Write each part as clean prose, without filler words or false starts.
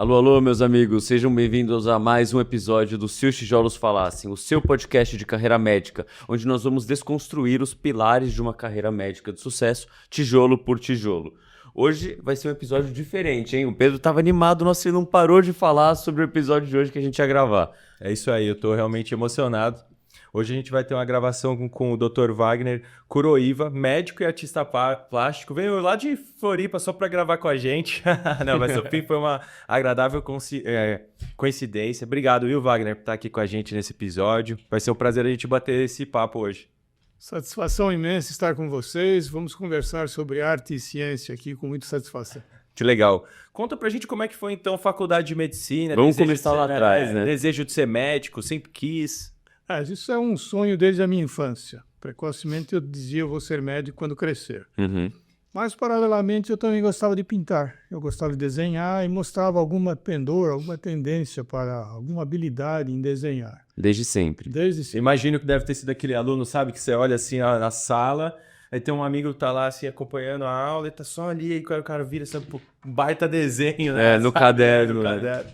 Alô, alô, meus amigos, sejam bem-vindos a mais um episódio do Se os Tijolos Falassem, o seu podcast de carreira médica, onde nós vamos desconstruir os pilares de uma carreira médica de sucesso, tijolo por tijolo. Hoje vai ser um episódio diferente, hein? O Pedro estava animado, nossa, ele não parou de falar sobre o episódio de hoje que a gente ia gravar. É isso aí, eu tô realmente emocionado. Hoje a gente vai ter uma gravação com o Dr. Wagner Kuroiwa, médico e artista plástico. Veio lá de Floripa só para gravar com a gente. Não, mas no fim foi uma agradável coincidência. Obrigado, viu, Wagner, por estar aqui com a gente nesse episódio. Vai ser um prazer a gente bater esse papo hoje. Satisfação imensa estar com vocês. Vamos conversar sobre arte e ciência aqui com muita satisfação. Que legal. Conta pra gente como é que foi, então, a faculdade de medicina. Vamos começar lá atrás, né? Desejo de ser médico, sempre quis. Isso é um sonho desde a minha infância. Precocemente eu dizia eu vou ser médico quando crescer. Uhum. Mas, paralelamente, eu também gostava de pintar. Eu gostava de desenhar e mostrava alguma pendor, alguma tendência para alguma habilidade em desenhar. Desde sempre. Desde sempre. Imagino que deve ter sido aquele aluno, sabe, que você olha assim na sala, aí tem um amigo que tá lá assim acompanhando a aula e tá só ali, e o cara vira, sabe, um baita desenho, né? No caderno.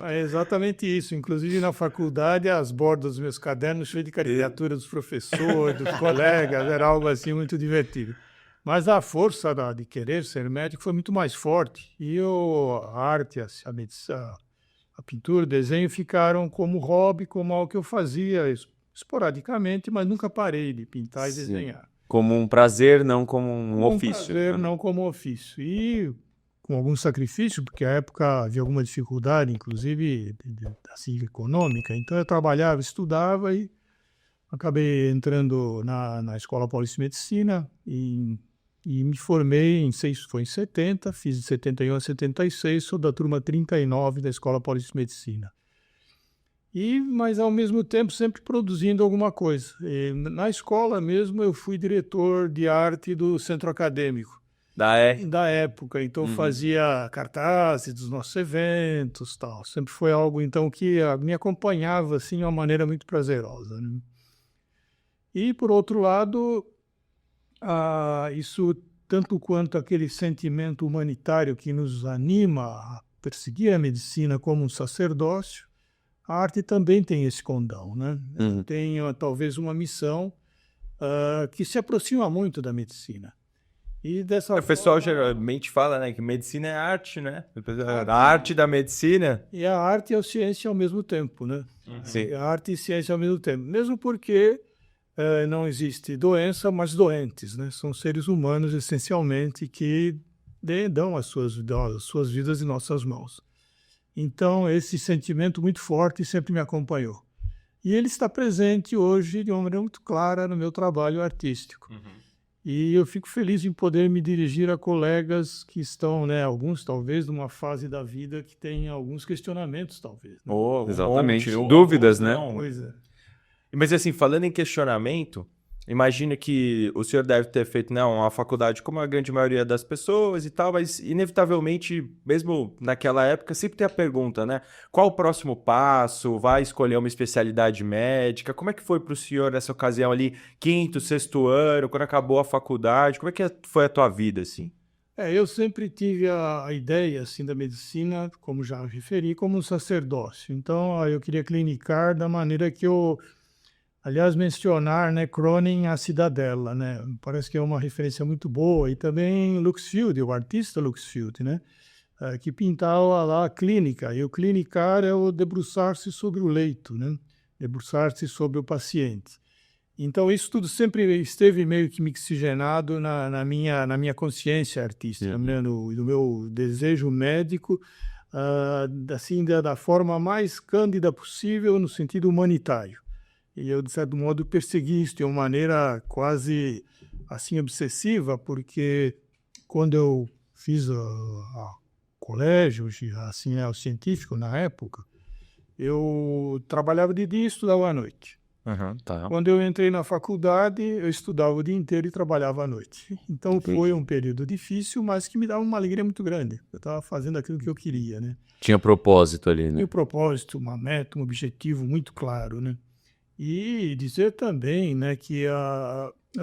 É exatamente isso. Inclusive, na faculdade, as bordas dos meus cadernos cheios de caricatura dos professores, dos colegas, era algo assim muito divertido. Mas a força de querer ser médico foi muito mais forte. E a arte, a medicina, a pintura, o desenho ficaram como hobby, como algo que eu fazia esporadicamente, mas nunca parei de pintar e desenhar. Como um prazer, não como um ofício. Prazer, não como ofício. E com algum sacrifício, porque à época havia alguma dificuldade, inclusive assim, econômica. Então eu trabalhava, estudava e acabei entrando na Escola Paulista de Medicina e me formei foi em 70, fiz de 71 a 76, sou da turma 39 da Escola Paulista de Medicina. Mas, ao mesmo tempo, sempre produzindo alguma coisa. Na escola mesmo, eu fui diretor de arte do centro acadêmico. Da época. Então, fazia cartazes dos nossos eventos, tal. Sempre foi algo, então, que me acompanhava, assim, de uma maneira muito prazerosa, né? E, por outro lado, isso, tanto quanto aquele sentimento humanitário que nos anima a perseguir a medicina como um sacerdócio, a arte também tem esse condão, né? Tem talvez uma missão que se aproxima muito da medicina. E dessa O pessoal geralmente fala, né, que medicina é arte, né? A arte da medicina. E a arte e a ciência ao mesmo tempo, né? Sim. A arte e a ciência ao mesmo tempo. Mesmo porque não existe doença, mas doentes, né? São seres humanos, essencialmente, que dão as suas vidas em nossas mãos. Então, esse sentimento muito forte sempre me acompanhou. E ele está presente hoje de uma maneira muito clara no meu trabalho artístico. E eu fico feliz em poder me dirigir a colegas que estão, né, alguns talvez numa fase da vida que tem alguns questionamentos, talvez. Né? Exatamente. Dúvidas, né? Pois é. Mas assim, falando em questionamento, imagina que o senhor deve ter feito, né, uma faculdade como a grande maioria das pessoas e tal, mas inevitavelmente, mesmo naquela época, sempre tem a pergunta, né? Qual o próximo passo? Vai escolher uma especialidade médica? Como é que foi para o senhor nessa ocasião ali, quinto, sexto ano, quando acabou a faculdade? Como é que foi a tua vida, assim? Eu sempre tive a ideia assim, da medicina, como já referi, como um sacerdócio. Então, eu queria clinicar da maneira que eu... Aliás, mencionar, né, Cronin, A Cidadela, né? Parece que é uma referência muito boa. E também Luxfield, o artista Luxfield, né? Que pintava lá a clínica. E o clinicar é o debruçar-se sobre o leito, né? Debruçar-se sobre o paciente. Então, isso tudo sempre esteve meio que mixigenado na minha consciência artística, né? No meu desejo médico, assim, da forma mais cândida possível, no sentido humanitário. E eu, de certo modo, persegui isso de uma maneira quase assim obsessiva, porque quando eu fiz o colégio, assim, o científico na época, eu trabalhava de dia e estudava à noite. Tá. Quando eu entrei na faculdade, eu estudava o dia inteiro e trabalhava à noite. Então foi um período difícil, mas que me dava uma alegria muito grande. Eu estava fazendo aquilo que eu queria, né? Tinha propósito ali, né? Tinha um propósito, uma meta, um objetivo muito claro, né? E dizer também, né, que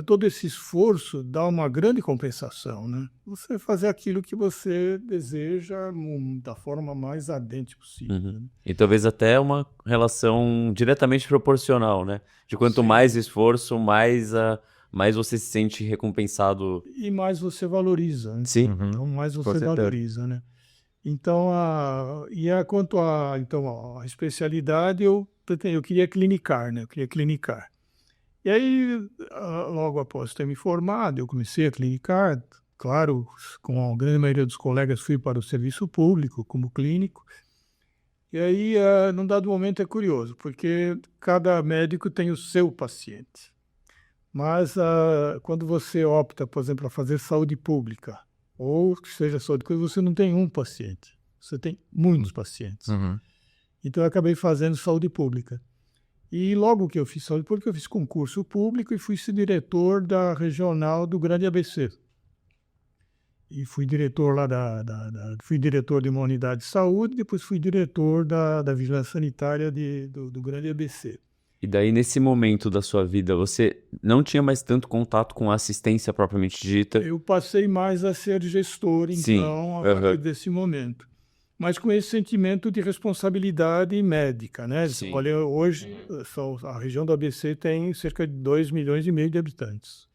todo esse esforço dá uma grande compensação, né? Você fazer aquilo que você deseja da forma mais ardente possível. Né? E talvez até uma relação diretamente proporcional, né? De quanto Sim. mais esforço, mais você se sente recompensado. E mais você valoriza, né? Sim. Então, mais Com você certeza. valoriza, né? Então, quanto à a especialidade, eu queria clinicar, né? Eu queria clinicar. E aí, logo após ter me formado, eu comecei a clinicar. Claro, com a grande maioria dos colegas, fui para o serviço público como clínico. E aí, num dado momento, é curioso, porque cada médico tem o seu paciente. Mas quando você opta, por exemplo, para fazer saúde pública, ou que seja saúde pública, você não tem um paciente, você tem muitos pacientes. Então eu acabei fazendo saúde pública. E logo que eu fiz saúde pública, eu fiz concurso público e fui diretor da regional do Grande ABC. E fui diretor lá fui diretor de uma unidade de saúde, depois fui diretor da vigilância sanitária do Grande ABC. E daí, nesse momento da sua vida, você não tinha mais tanto contato com a assistência propriamente dita? Eu passei mais a ser gestor, Sim, então, a partir desse momento. Mas com esse sentimento de responsabilidade médica, né? Sim. Olha, hoje, a região do ABC tem cerca de 2,5 milhões de habitantes.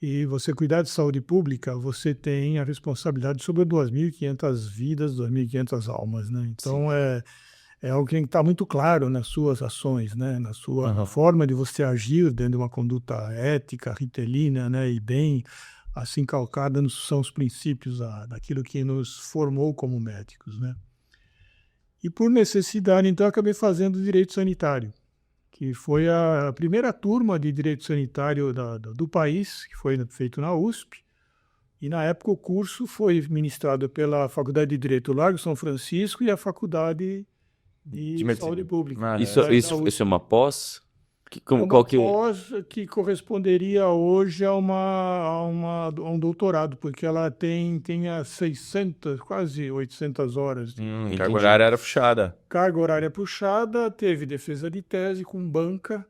E você cuidar de saúde pública, você tem a responsabilidade sobre 2.500 vidas, 2.500 almas, né? Então, é algo que tem que estar muito claro nas suas ações, né? Na sua forma de você agir dentro de uma conduta ética, ritelina, né? E bem assim calcada são os princípios daquilo que nos formou como médicos, né? E por necessidade, então, eu acabei fazendo direito sanitário, que foi a primeira turma de direito sanitário do país, que foi feito na USP. E, na época, o curso foi ministrado pela Faculdade de Direito Largo São Francisco e a Faculdade de Saúde Pública. Isso é uma pós? Uma pós que corresponderia hoje a um doutorado, porque ela tem 600, quase 800 horas. Carga horária era puxada. Carga horária puxada, teve defesa de tese com banca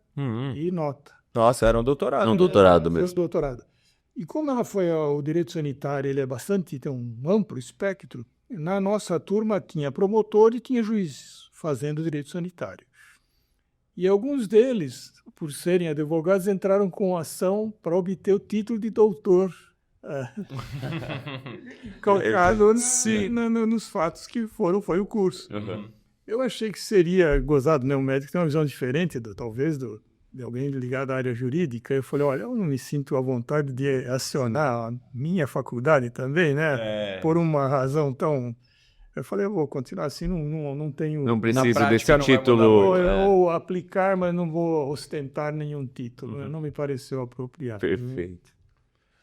e nota. Nossa, era um doutorado. Um doutorado mesmo. Foi um doutorado. E como ela foi o direito sanitário, ele tem um amplo espectro, na nossa turma tinha promotor e tinha juízes fazendo direito sanitário. E alguns deles, por serem advogados, entraram com ação para obter o título de doutor, colocado nos fatos que foi o curso. Eu achei que seria gozado, né? Um médico tem uma visão diferente, talvez, de alguém ligado à área jurídica. Eu falei, olha, eu não me sinto à vontade de acionar a minha faculdade também, né? Por uma razão tão... Eu falei, eu vou continuar assim, não tenho... Não preciso prática, desse não vai título. Eu vou aplicar, mas não vou ostentar nenhum título. Não me pareceu apropriado. Perfeito.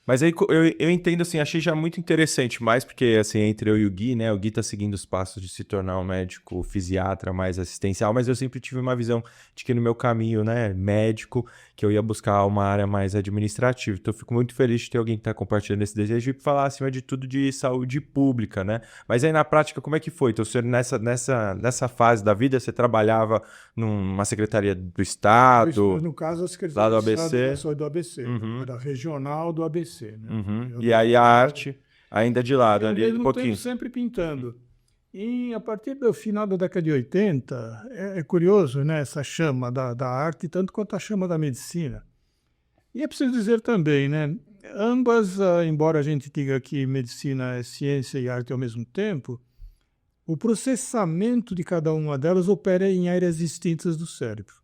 Mas aí eu entendo, assim, achei já muito interessante, mais porque, assim, entre eu e o Gui, né, o Gui tá seguindo os passos de se tornar um médico fisiatra mais assistencial, mas eu sempre tive uma visão de que no meu caminho, né, médico, que eu ia buscar uma área mais administrativa. Então eu fico muito feliz de ter alguém que tá compartilhando esse desejo e falar, acima de tudo, de saúde pública, né? Mas aí, na prática, como é que foi? Então, você, nessa fase da vida, você trabalhava numa secretaria do Estado? No caso, a Secretaria lá do de Estado ABC? da Saúde do ABC, era regional do ABC. Né? E aí a arte ainda de lado, ali um pouquinho. Tempo sempre pintando. E a partir do final da década de 80, é curioso, né, essa chama da arte, tanto quanto a chama da medicina. E é preciso dizer também, né, ambas, embora a gente diga que medicina é ciência e arte ao mesmo tempo, o processamento de cada uma delas opera em áreas distintas do cérebro.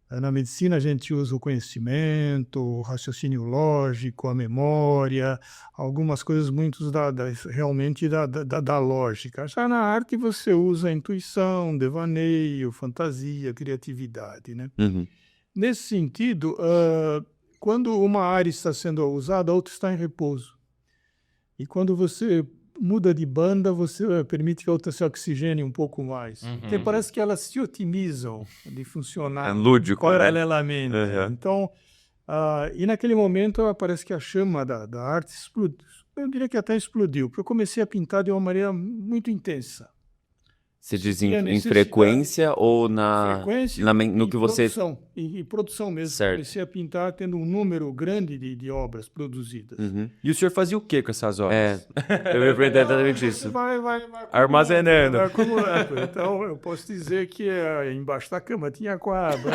Na medicina, a gente usa o conhecimento, o raciocínio lógico, a memória, algumas coisas muito realmente da lógica. Já na arte, você usa a intuição, devaneio, fantasia, criatividade. Né? Nesse sentido, quando uma área está sendo usada, a outra está em repouso. E quando você muda de banda, você permite que a outra se oxigene um pouco mais. Então, parece que elas se otimizam de funcionar lúdico, paralelamente. Então, e naquele momento, parece que a chama da arte explodiu. Eu diria que até explodiu, porque eu comecei a pintar de uma maneira muito intensa. Você diz E a em necessidade- frequência ou frequência no e que você... produção, e produção mesmo. Certo. Comecei a pintar tendo um número grande de obras produzidas. Uhum. E o senhor fazia o que com essas obras? Eu ia perguntar exatamente Você isso. vai Armazenando. vai acumulando. Então, eu posso dizer que embaixo da cama tinha quadro,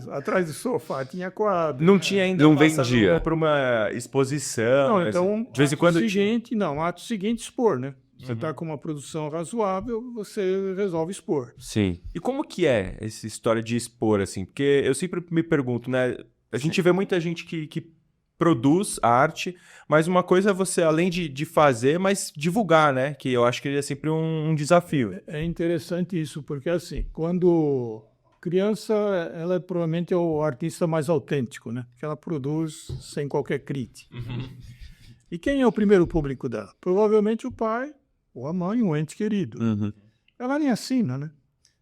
atrás do sofá tinha quadro. Não tinha ainda Não passado vendia. por uma exposição. Não, mas então, de vez em quando. ato seguinte, expor, né? Você está com uma produção razoável, você resolve expor. Sim. E como que é essa história de expor, assim? Porque eu sempre me pergunto, né? A gente vê muita gente que produz a arte, mas uma coisa é você, além de fazer, mas divulgar, né? Que eu acho que é sempre um desafio. É interessante isso, porque assim, quando criança, ela provavelmente é o artista mais autêntico, né? Que ela produz sem qualquer crítica. E quem é o primeiro público dela? Provavelmente o pai, ou a mãe, um ente querido. Uhum. Ela nem assina, né?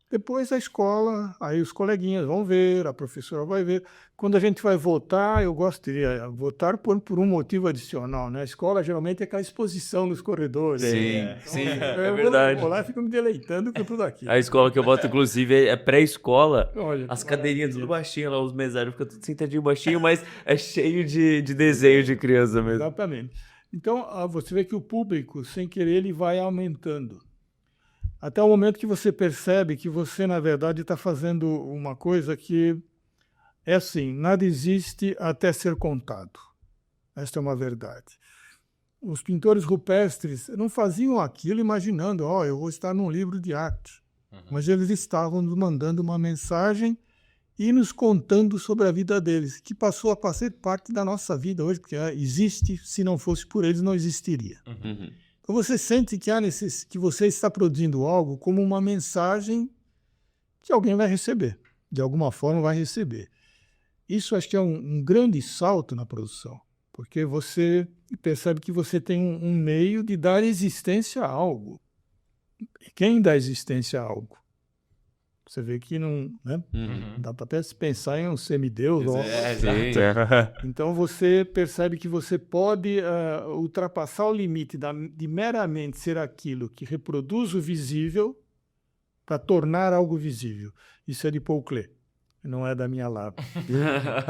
Depois a escola, aí os coleguinhas vão ver, a professora vai ver. Quando a gente vai votar, eu gosto de votar por um motivo adicional, né? A escola geralmente é aquela exposição nos corredores. Sim, é Eu verdade. vou lá e fico me deleitando com tudo aquilo. A escola que eu boto, inclusive, é pré-escola. Olha, As que cadeirinhas maravilha. tudo baixinho lá, os mesários ficam tudo sentadinho baixinho, mas é cheio de desenho de criança mesmo. Exatamente. Então, você vê que o público, sem querer, ele vai aumentando. Até o momento que você percebe que você, na verdade, está fazendo uma coisa que é assim, nada existe até ser contado. Esta é uma verdade. Os pintores rupestres não faziam aquilo imaginando, eu vou estar num livro de arte. Mas eles estavam nos mandando uma mensagem e nos contando sobre a vida deles, que passou a fazer parte da nossa vida hoje, porque existe, se não fosse por eles, não existiria. Uhum. Então você sente que você está produzindo algo como uma mensagem que alguém vai receber, de alguma forma vai receber. Isso acho que é um grande salto na produção, porque você percebe que você tem um meio de dar existência a algo. E quem dá existência a algo? Você vê que não, né? Uhum. Dá para até se pensar em um semideus. Sim. Então você percebe que você pode ultrapassar o limite de meramente ser aquilo que reproduz o visível para tornar algo visível. Isso é de Paul Klee, não é da minha lábia.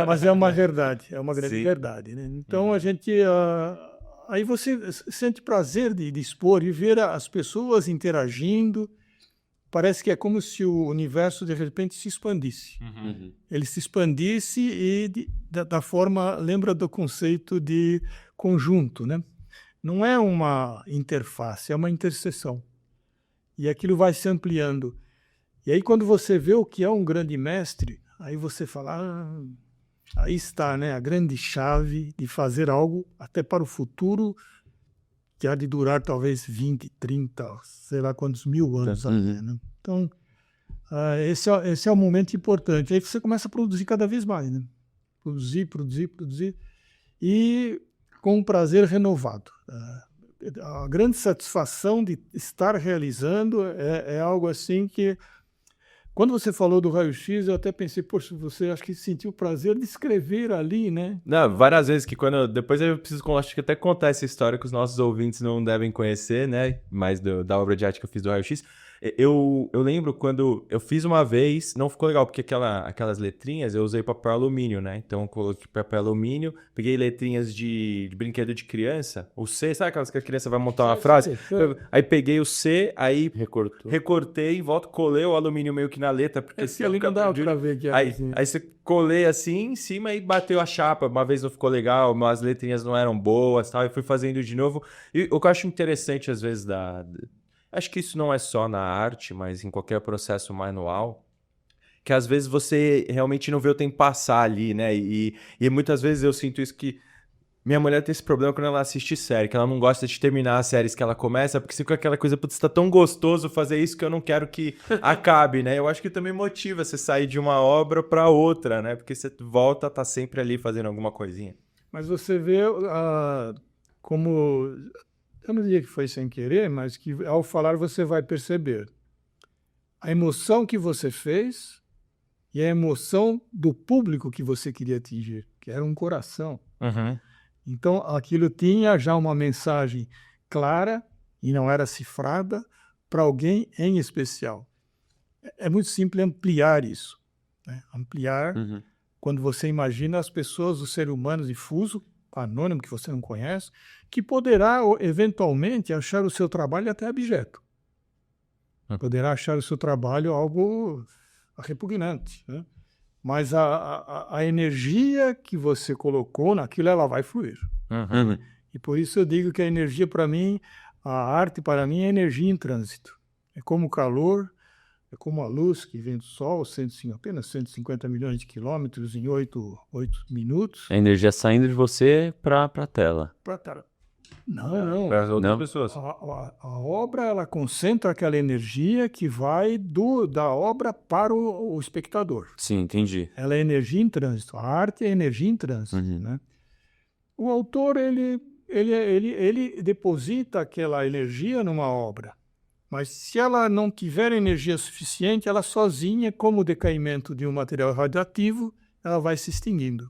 Mas é uma verdade, é uma grande Sim. verdade. Né? Então a gente... aí você sente prazer de expor e ver as pessoas interagindo. Parece que é como se o universo, de repente, se expandisse. Uhum. Ele se expandisse e, da forma, lembra do conceito de conjunto, né? Não é uma interface, é uma interseção. E aquilo vai se ampliando. E aí, quando você vê o que é um grande mestre, aí você fala, aí está, né? A grande chave de fazer algo até para o futuro, que há de durar talvez 20, 30, sei lá quantos mil anos até, né? Então, esse é um momento importante. Aí você começa a produzir cada vez mais, né? Produzir. E com um prazer renovado. A grande satisfação de estar realizando é algo assim que... Quando você falou do raio-x, eu até pensei, poxa, você acho que sentiu o prazer de escrever ali, né? Não, várias vezes que depois eu preciso, acho que até contar essa história que os nossos ouvintes não devem conhecer, né? Mais da obra de arte que eu fiz do raio-x. Eu lembro quando eu fiz uma vez, não ficou legal, porque aquelas letrinhas eu usei papel alumínio, né? Então eu coloquei papel alumínio, peguei letrinhas de brinquedo de criança, o C, sabe aquelas que a criança vai montar uma frase? Aí peguei o C, aí recortei, em volta, colei o alumínio meio que na letra, porque Esse ali não dá pra ver que é assim. Aí você colei assim em cima e bateu a chapa. Uma vez não ficou legal, as letrinhas não eram boas, tal, e fui fazendo de novo. E o que eu acho interessante às vezes acho que isso não é só na arte, mas em qualquer processo manual, que às vezes você realmente não vê o tempo passar ali, né? E muitas vezes eu sinto isso que minha mulher tem esse problema quando ela assiste série, que ela não gosta de terminar as séries que ela começa, porque fica aquela coisa, putz, tá tão gostoso fazer isso que eu não quero que acabe, né? Eu acho que também motiva você sair de uma obra para outra, né? Porque você volta, tá sempre ali fazendo alguma coisinha. Mas você vê como... Eu não diria que foi sem querer, mas que ao falar você vai perceber a emoção que você fez e a emoção do público que você queria atingir, que era um coração. Então, aquilo tinha já uma mensagem clara e não era cifrada, para alguém em especial. É muito simples ampliar isso, né? Ampliar quando você imagina as pessoas, os seres humanos difuso, anônimo, que você não conhece, que poderá eventualmente achar o seu trabalho até abjeto. Poderá achar o seu trabalho algo repugnante, né? Mas a energia que você colocou naquilo, ela vai fluir. E por isso eu digo que a energia para mim, a arte para mim é energia em trânsito. É como o calor, é como a luz que vem do Sol, apenas 150 milhões de quilômetros em 8 minutos. A energia saindo de você para a tela. Não. Para as outras Não. pessoas. A obra, ela concentra aquela energia que vai da obra para o espectador. Sim, entendi. Ela é energia em trânsito. A arte é energia em trânsito, né? O autor, ele deposita aquela energia numa obra. Mas se ela não tiver energia suficiente, ela sozinha, como o decaimento de um material radioativo, ela vai se extinguindo.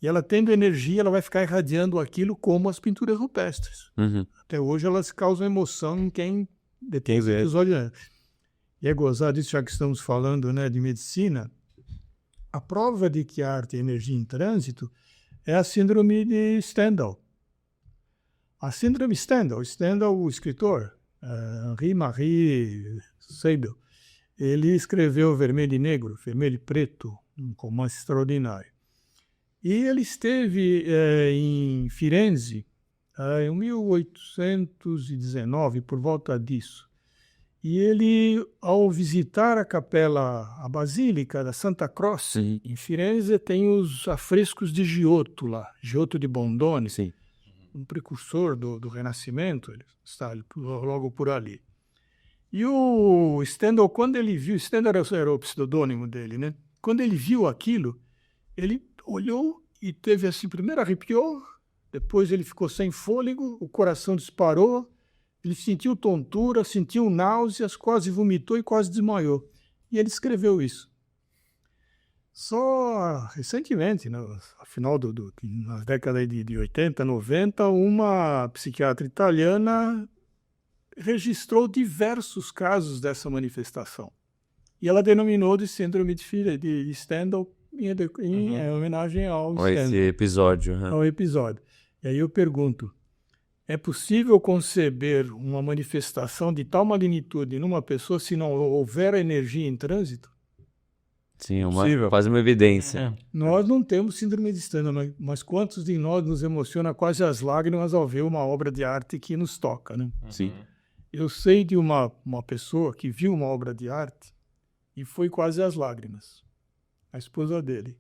E ela tendo energia, ela vai ficar irradiando aquilo como as pinturas rupestres. Até hoje elas causam emoção em quem deposita os olhos. E é gozado isso, já que estamos falando, né, de medicina. A prova de que a arte é energia em trânsito é a síndrome de Stendhal. A síndrome Stendhal, o escritor, Henri-Marie Seibel, ele escreveu Vermelho e Negro, Vermelho e Preto, um romance extraordinário. E ele esteve em Firenze em 1819, por volta disso. E ele, ao visitar a Basílica da Santa Croce, em Firenze, tem os afrescos de Giotto lá, Giotto de Bondone, um precursor do Renascimento, ele está logo por ali. E o Stendhal, quando ele viu, Stendhal era o pseudônimo dele, né? Quando ele viu aquilo, ele olhou e teve assim, primeiro arrepiou, depois ele ficou sem fôlego, o coração disparou, ele sentiu tontura, sentiu náuseas, quase vomitou e quase desmaiou. E ele escreveu isso. Só recentemente, no final nas décadas de 80, 90, uma psiquiatra italiana registrou diversos casos dessa manifestação. E ela denominou de síndrome de Stendhal em homenagem ao Esse episódio. ao episódio. E aí eu pergunto, é possível conceber uma manifestação de tal magnitude numa pessoa se não houver energia em trânsito? Sim, Possível. quase uma evidência. Nós não temos síndrome de Stendhal, mas quantos de nós nos emociona quase as lágrimas ao ver uma obra de arte que nos toca, né? Sim. Eu sei de uma pessoa que viu uma obra de arte e foi quase às lágrimas. A esposa dele.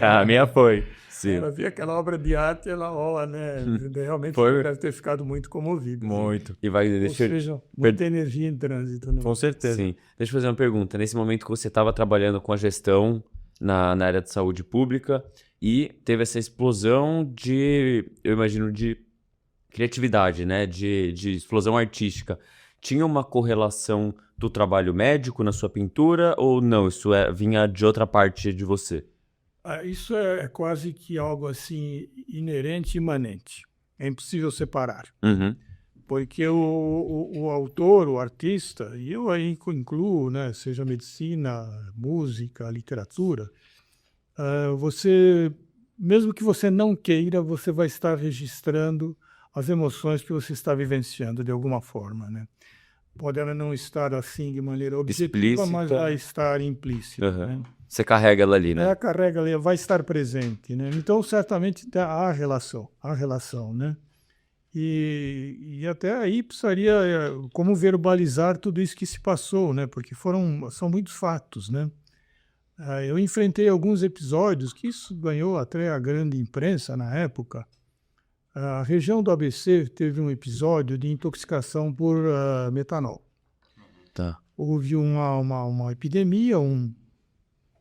A minha foi. Sim. Ela viu aquela obra de arte, ela, né, realmente Foi. deve ter ficado muito comovida. Muito. E vai, Ou deixa eu... seja, muita energia em trânsito. Né? Com certeza. Sim. Deixa eu fazer uma pergunta. Nesse momento que você estava trabalhando com a gestão na área de saúde pública e teve essa explosão eu imagino, de criatividade, né? De explosão artística. Tinha uma correlação do trabalho médico na sua pintura ou não? Isso vinha de outra parte de você? Isso é quase que algo assim inerente e imanente. É impossível separar. Porque o autor, o artista, e eu aí incluo, né, seja medicina, música, literatura, mesmo que você não queira, você vai estar registrando as emoções que você está vivenciando de alguma forma, né? Pode ela não estar assim de maneira objetiva, Explícita. mas vai estar implícita. Né? Você carrega ela ali, né? Ela carrega ali, vai estar presente. Né? Então, certamente, há relação, né? E até aí precisaria como verbalizar tudo isso que se passou, né? Porque são muitos fatos, né? Eu enfrentei alguns episódios que isso ganhou até a grande imprensa na época. A região do ABC teve um episódio de intoxicação por metanol. Tá. Houve uma epidemia, um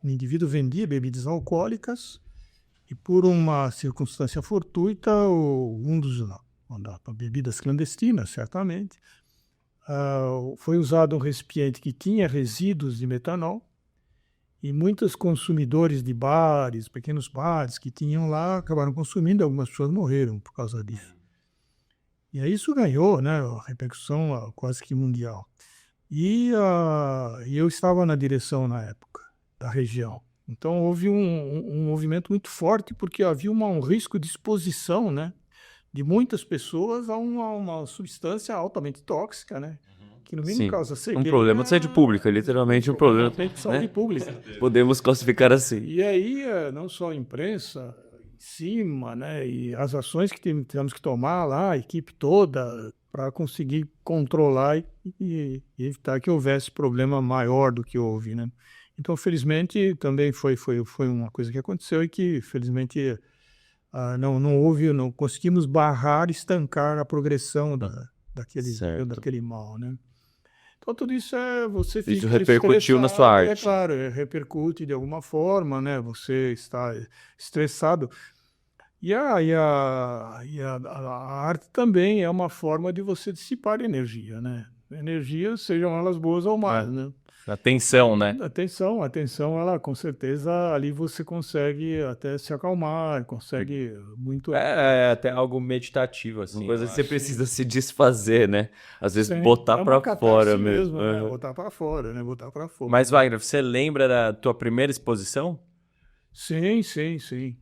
indivíduo vendia bebidas alcoólicas e por uma circunstância fortuita, bebidas clandestinas, certamente, foi usado um recipiente que tinha resíduos de metanol e muitos consumidores de bares, pequenos bares que tinham lá, acabaram consumindo, algumas pessoas morreram por causa disso. E aí isso ganhou, né, uma repercussão quase que mundial. E eu estava na direção na época da região. Então houve um movimento muito forte porque havia um risco de exposição, né, de muitas pessoas a uma substância altamente tóxica, né, que no mínimo Sim. causa Um cegueira. problema de saúde pública, literalmente um problema, De saúde né? pública. Podemos classificar assim. E aí, não só a imprensa em cima, né, e as ações que tivemos que tomar lá, a equipe toda, para conseguir controlar e evitar que houvesse problema maior do que houve, né. Então, felizmente, também foi uma coisa que aconteceu e que, felizmente, não conseguimos barrar, estancar a progressão Certo. daquele mal, né. Então, tudo isso você Isso fica repercutiu na sua estressado, arte. claro, repercute de alguma forma, né? Você está estressado. E a arte também é uma forma de você dissipar energia, né? Energia, sejam elas boas ou más, né? A tensão, né? Atenção, ela com certeza ali você consegue até se acalmar, consegue muito. É até algo meditativo, assim. Uma coisa eu que você acho. precisa se desfazer, né? Às vezes Sim, botar é pra uma catarse fora mesmo. né? Aham. Botar para fora, né? Botar para fora. Mas, Wagner, você lembra da tua primeira exposição? Sim, sim, sim.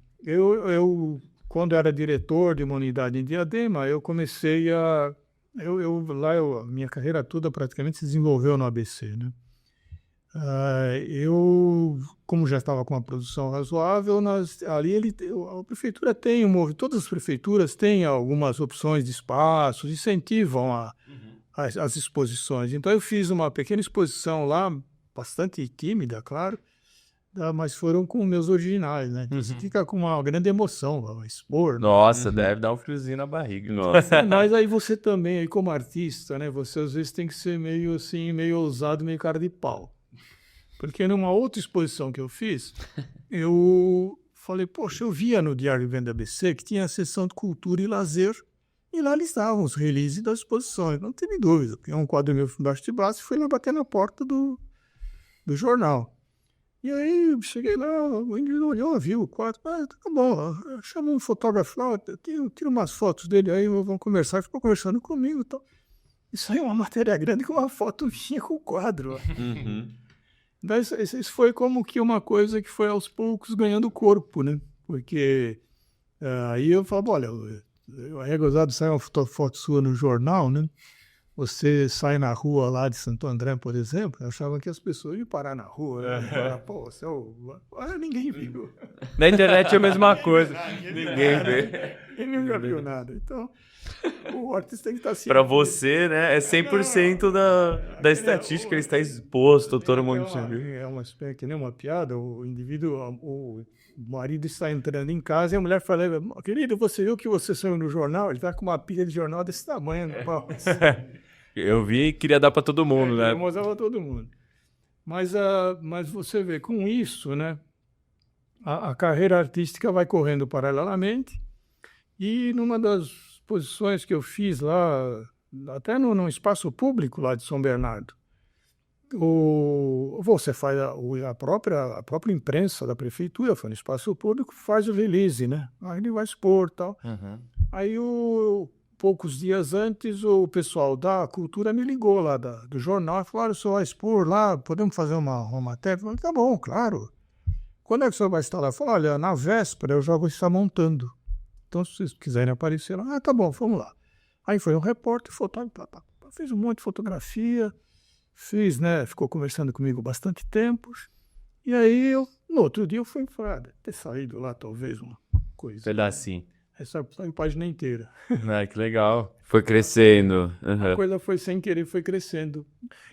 Quando era diretor de uma unidade em Diadema, eu comecei a. A minha carreira toda praticamente se desenvolveu no ABC, né? Como já estava com uma produção razoável, a prefeitura todas as prefeituras têm algumas opções de espaços, incentivam as exposições. Então, eu fiz uma pequena exposição lá, bastante tímida, claro, mas foram com meus originais, né? Então, você fica com uma grande emoção, expor, né? Nossa, deve dar um friozinho na barriga. Nossa. Mas aí você também, aí como artista, né? Você às vezes tem que ser meio assim, meio ousado, meio cara de pau. Porque numa outra exposição que eu fiz, eu falei, poxa, eu via no Diário Venda ABC que tinha a seção de cultura e lazer, e lá eles davam os releases das exposições, não teve dúvida. Tinha um quadro meu embaixo de braço e fui lá bater na porta do jornal. E aí eu cheguei lá, o indivíduo olhou, viu o quadro, tá bom, chama um fotógrafo lá, tira umas fotos dele aí, vamos conversar, ficou conversando comigo e tal. Isso aí é uma matéria grande com uma foto minha com o quadro. Ó. Uhum. Mas isso foi como que uma coisa que foi aos poucos ganhando corpo, né? Porque aí eu falava, olha, é gozado, sai uma foto sua no jornal, né? Você sai na rua lá de Santo André, por exemplo, eu achava que as pessoas iam parar na rua, né? Falar, pô, você é o... ninguém viu. Na internet é a mesma coisa. Ninguém vê. Ninguém nunca viu nada. Então, o artista tem que estar assim. Pra você, né? É 100% da estatística, ele está exposto, todo mundo viu. É uma espécie que nem uma piada, o indivíduo, o marido está entrando em casa e a mulher fala, querido, você viu que você saiu no jornal? Ele tá com uma pilha de jornal desse tamanho no pau. Eu vi e queria dar pra todo mundo, né? Eu mostrava todo mundo. Mas você vê, com isso, né, a carreira artística vai correndo paralelamente e numa das exposições que eu fiz lá, até num espaço público lá de São Bernardo, você faz a própria imprensa da prefeitura, foi no espaço público, faz o release, né? Aí ele vai expor e tal. Uhum. Aí, poucos dias antes, o pessoal da cultura me ligou lá do jornal e falou, olha, o senhor vai expor lá, podemos fazer uma matéria? Eu falei, tá bom, claro. Quando é que o senhor vai estar lá? Eu falei, olha, na véspera eu já vou estar montando. Então, se vocês quiserem aparecer lá, tá bom, vamos lá. Aí foi um repórter, fotógrafo, fez um monte de fotografia, né, ficou conversando comigo bastante tempo. E aí, no outro dia, eu fui ter saído lá, talvez, uma coisa. Pedacinho. Essa página inteira. Ah, que legal. Foi crescendo. Uhum. A coisa foi sem querer, foi crescendo.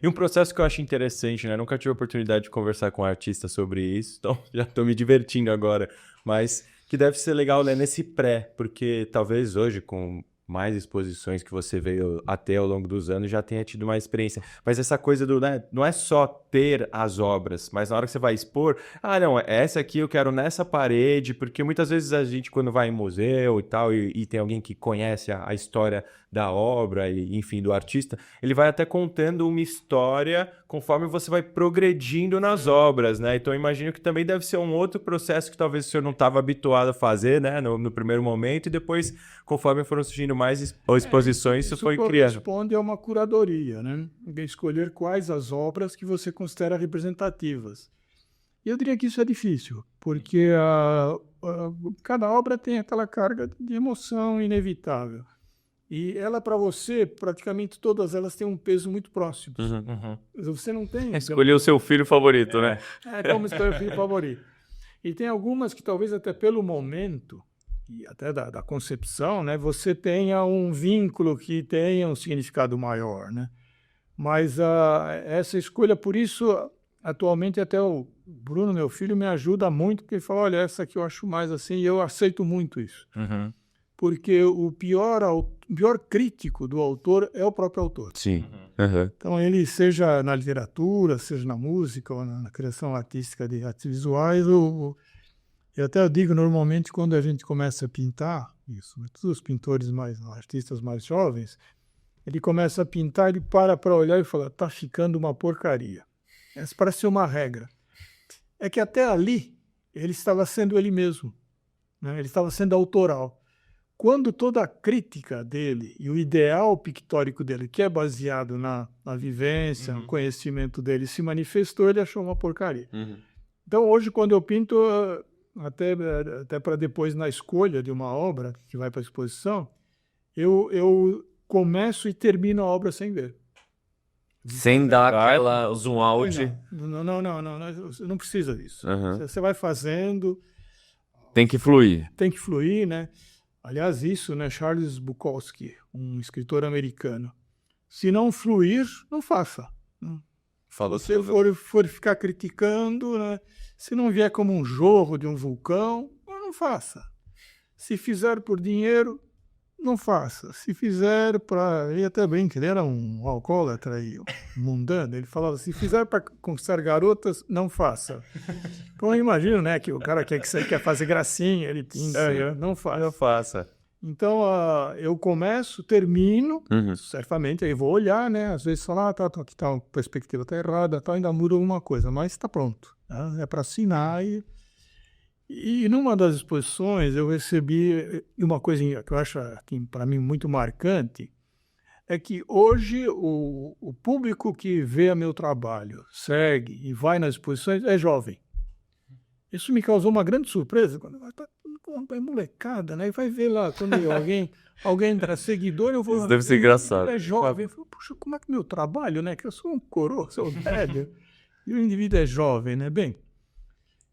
E um processo que eu acho interessante, né? Nunca tive a oportunidade de conversar com um artista sobre isso, então já estou me divertindo agora. Mas que deve ser legal, né, nesse pré, porque talvez hoje, com mais exposições que você veio até ao longo dos anos, já tenha tido mais experiência. Mas essa coisa do, né, não é só ter as obras, mas na hora que você vai expor, não, essa aqui eu quero nessa parede, porque muitas vezes a gente, quando vai em museu e tal, e tem alguém que conhece a história da obra e, enfim, do artista, ele vai até contando uma história conforme você vai progredindo nas obras, né? Então, eu imagino que também deve ser um outro processo que talvez o senhor não estava habituado a fazer, né? No primeiro momento, e depois, conforme foram surgindo mais exposições, isso foi criando. Corresponde a uma curadoria, né? Escolher quais as obras que você considera representativas. E eu diria que isso é difícil, porque cada obra tem aquela carga de emoção inevitável. E ela, para você, praticamente todas elas têm um peso muito próximo. Você não tem... Escolher o seu filho favorito, né? É como escolher o filho favorito. E tem algumas que talvez até pelo momento, e até da concepção, né, você tenha um vínculo que tenha um significado maior, né? Mas essa escolha, por isso, atualmente até o Bruno, meu filho, me ajuda muito, porque ele fala, olha, essa aqui eu acho mais assim, e eu aceito muito isso. Porque o pior crítico do autor é o próprio autor. Sim. Então, ele, seja na literatura, seja na música, ou na criação artística de artes visuais, eu até digo, normalmente, quando a gente começa a pintar, isso, todos os pintores artistas mais jovens, ele começa a pintar, ele para olhar e fala, tá ficando uma porcaria. Essa parece ser uma regra. É que até ali, ele estava sendo ele mesmo, né? Ele estava sendo autoral. Quando toda a crítica dele e o ideal pictórico dele, que é baseado na vivência, no conhecimento dele, se manifestou, ele achou uma porcaria. Então, hoje, quando eu pinto, até para depois, na escolha de uma obra que vai para a exposição, eu começo e termino a obra sem ver. Sem dar aquela zoom out. Não precisa disso. Você vai fazendo... Tem que fluir. Tem que fluir, né? Aliás, isso, né? Charles Bukowski, um escritor americano. Se não fluir, não faça. Falou se você for ficar criticando, né? Se não vier como um jorro de um vulcão, não faça. Se fizer por dinheiro, não faça. Se fizer para... Ele até brinca, ele era um alcoólatra aí, mundano. Ele falava, se fizer para conquistar garotas, não faça. Então eu imagino, né, que o cara quer fazer gracinha, ele pinta, não faça. Não faça. Então eu começo, termino, certamente, aí vou olhar, né, às vezes falar, aqui tá, a perspectiva está errada, ainda muda alguma coisa, mas está pronto. Tá? É para assinar e numa das exposições eu recebi uma coisa que eu acho, para mim, muito marcante, é que hoje o público que vê meu trabalho, segue e vai nas exposições é jovem. Isso me causou uma grande surpresa. Quando é molecada, né? E vai ver lá, quando alguém entra seguidor, eu vou... Isso deve ser engraçado. É jovem. Eu falo, puxa, como é que meu trabalho, né? Que eu sou um coroa, sou velho. E o indivíduo é jovem, né? Bem...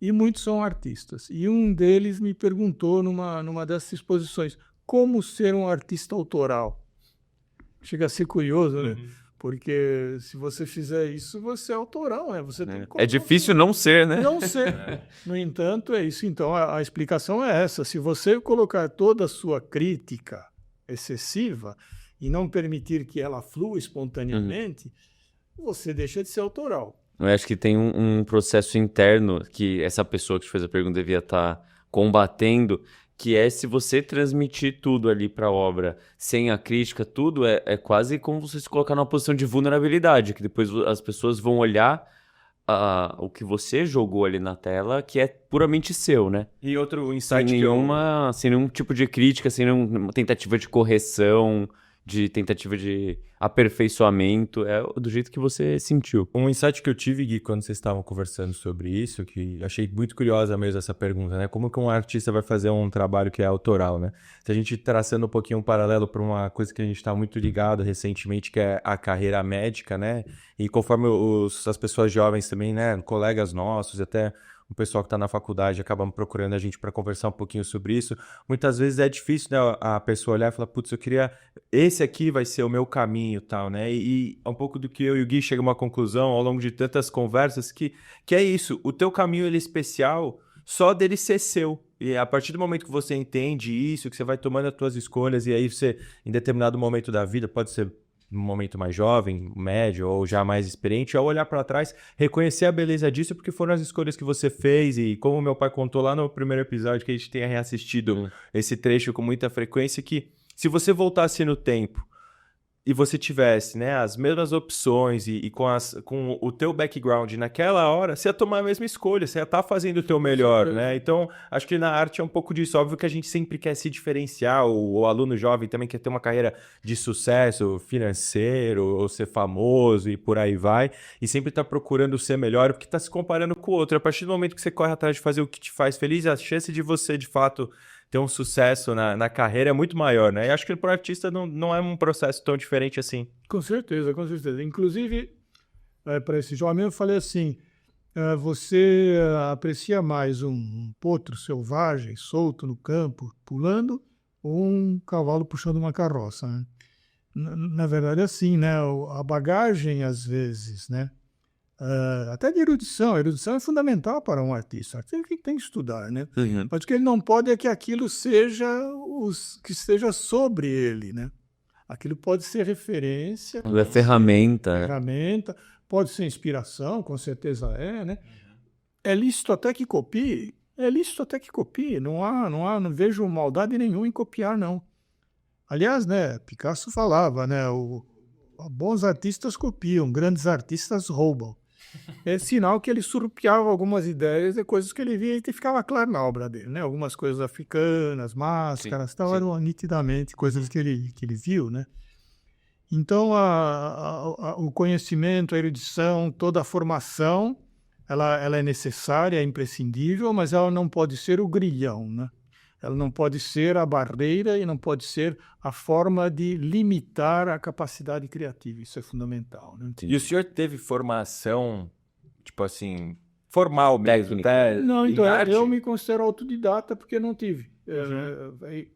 E muitos são artistas. E um deles me perguntou numa dessas exposições, como ser um artista autoral? Chega a ser curioso, né? Porque se você fizer isso, você é autoral, né? Você tem que é difícil não ser, né? Não ser. No entanto, é isso. Então, a explicação é essa. Se você colocar toda a sua crítica excessiva e não permitir que ela flua espontaneamente, você deixa de ser autoral. Eu acho que tem um processo interno que essa pessoa que te fez a pergunta devia estar combatendo, que é se você transmitir tudo ali para a obra sem a crítica, tudo é quase como você se colocar numa posição de vulnerabilidade, que depois as pessoas vão olhar o que você jogou ali na tela, que é puramente seu, né? E outro insight sem nenhum tipo de crítica, sem nenhuma tentativa de correção, de tentativa de aperfeiçoamento, é do jeito que você sentiu. Um insight que eu tive, Gui, quando vocês estavam conversando sobre isso, que achei muito curiosa mesmo essa pergunta, né? Como que um artista vai fazer um trabalho que é autoral, né? Se a gente traçando um pouquinho um paralelo para uma coisa que a gente está muito ligado recentemente, que é a carreira médica, né? E conforme as pessoas jovens também, né? Colegas nossos, até o pessoal que está na faculdade acaba procurando a gente para conversar um pouquinho sobre isso. Muitas vezes é difícil, né, a pessoa olhar e falar, putz, eu queria... Esse aqui vai ser o meu caminho e tal, né? E um pouco do que eu e o Gui chegamos a uma conclusão ao longo de tantas conversas que é isso. O teu caminho, ele é especial só dele ser seu. E a partir do momento que você entende isso, que você vai tomando as tuas escolhas e aí você, em determinado momento da vida, pode ser um momento mais jovem, médio ou já mais experiente, ao olhar para trás, reconhecer a beleza disso, porque foram as escolhas que você fez e como meu pai contou lá no primeiro episódio, que a gente tenha reassistido esse trecho com muita frequência, que se você voltasse no tempo e você tivesse, né, as mesmas opções e com o teu background naquela hora, você ia tomar a mesma escolha, você ia estar fazendo o teu melhor, né? Então, acho que na arte é um pouco disso. Óbvio que a gente sempre quer se diferenciar, o aluno jovem também quer ter uma carreira de sucesso financeiro, ou ser famoso e por aí vai, e sempre tá procurando ser melhor porque tá se comparando com o outro. A partir do momento que você corre atrás de fazer o que te faz feliz, a chance de você, de fato, ter um sucesso na carreira é muito maior, né? E acho que para o artista não é um processo tão diferente assim. Com certeza, com certeza. Inclusive, para esse jovem, eu falei assim, você aprecia mais um potro selvagem, solto no campo, pulando, ou um cavalo puxando uma carroça, né? Na verdade, é assim, né? A bagagem, às vezes, né? Até de erudição. A erudição é fundamental para um artista. O artista tem que estudar, né? Uhum. Mas o que ele não pode é que aquilo seja que esteja sobre ele, né? Aquilo pode ser referência, É ferramenta. ferramenta, pode ser inspiração, com certeza é, né? É lícito até que copie. É lícito até que copie. Não vejo maldade nenhuma em copiar, não. Aliás, né? Picasso falava, né? Bons artistas copiam, grandes artistas roubam. É sinal que ele surrupiava algumas ideias e coisas que ele via e ficava claro na obra dele, né? Algumas coisas africanas, máscaras, tal, eram nitidamente coisas que ele viu, né? Então, o conhecimento, a erudição, toda a formação, ela é necessária, é imprescindível, mas ela não pode ser o grilhão, né? Ela não pode ser a barreira e não pode ser a forma de limitar a capacidade criativa. Isso é fundamental, né? E o senhor teve formação, tipo assim, formal mesmo, até Não, em então arte? eu me considero autodidata porque não tive.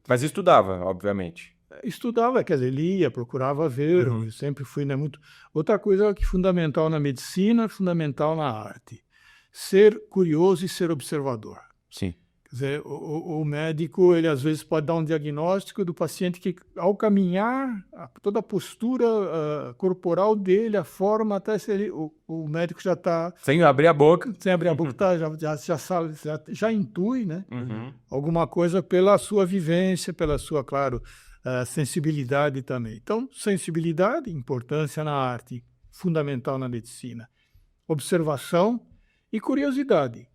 Mas estudava, obviamente. Estudava, quer dizer, lia, procurava ver, eu sempre fui, né, muito... Outra coisa que é fundamental na medicina, fundamental na arte. Ser curioso e ser observador. Sim. Quer dizer, o médico, ele às vezes pode dar um diagnóstico do paciente que, ao caminhar, toda a postura corporal dele, a forma, até se ele, o médico já está... Sem abrir a boca. Sem abrir a boca, já sabe, já intui, né? Uhum. Alguma coisa pela sua vivência, pela sua, claro, sensibilidade também. Então, sensibilidade, importância na arte, fundamental na medicina. Observação e curiosidade.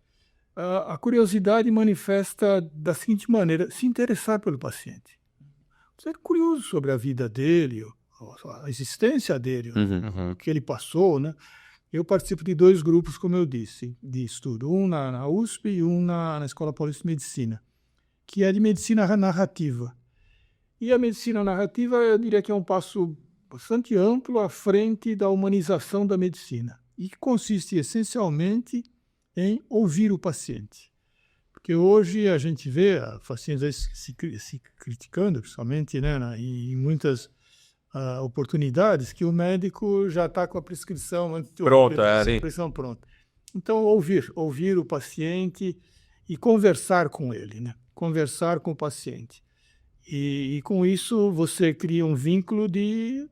A curiosidade manifesta da seguinte maneira: se interessar pelo paciente. Ser curioso sobre a vida dele, a existência dele, o que ele passou, né? Eu participo de 2 grupos, como eu disse, de estudo. Um na USP e um na Escola Paulista de Medicina, que é de medicina narrativa. E a medicina narrativa, eu diria que é um passo bastante amplo à frente da humanização da medicina. E que consiste essencialmente em ouvir o paciente. Porque hoje a gente vê pacientes se criticando, principalmente, né, em muitas oportunidades, que o médico já está com a prescrição Pronta, pronta. Então, ouvir o paciente e conversar com ele, né? Conversar com o paciente. E com isso você cria um vínculo de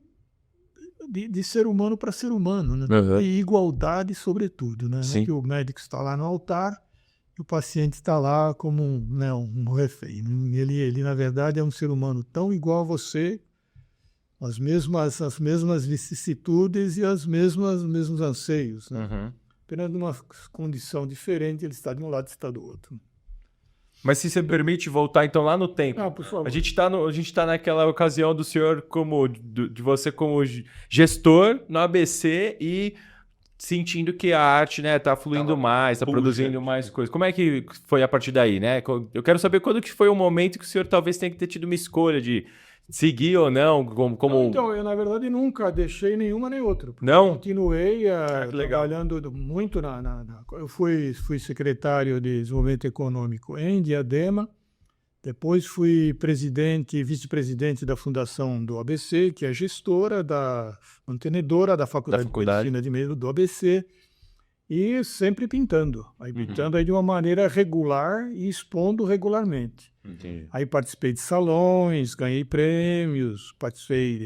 ser humano para ser humano, né? E igualdade, sobretudo, né? Sim. Que o médico está lá no altar e o paciente está lá como um refém. Ele, na verdade, é um ser humano tão igual a você, as mesmas vicissitudes e os mesmos anseios, né? Apenas numa condição diferente, ele está de um lado e está do outro. Mas se você permite voltar então lá no tempo. Por favor. A gente tá naquela ocasião do senhor de você como gestor no ABC e sentindo que a arte, né, tá fluindo mais, tá produzindo mais coisas. Como é que foi a partir daí, né? Eu quero saber quando que foi o momento que o senhor talvez tenha que ter tido uma escolha de seguir ou não, como... Então, eu, na verdade, nunca deixei nenhuma nem outra. Não? Continuei legal. trabalhando muito eu fui secretário de Desenvolvimento Econômico em Diadema, depois fui vice-presidente da Fundação do ABC, que é gestora mantenedora da Faculdade de Medicina do ABC, e sempre pintando. Pintando aí de uma maneira regular e expondo regularmente. Entendi. Aí participei de salões, ganhei prêmios,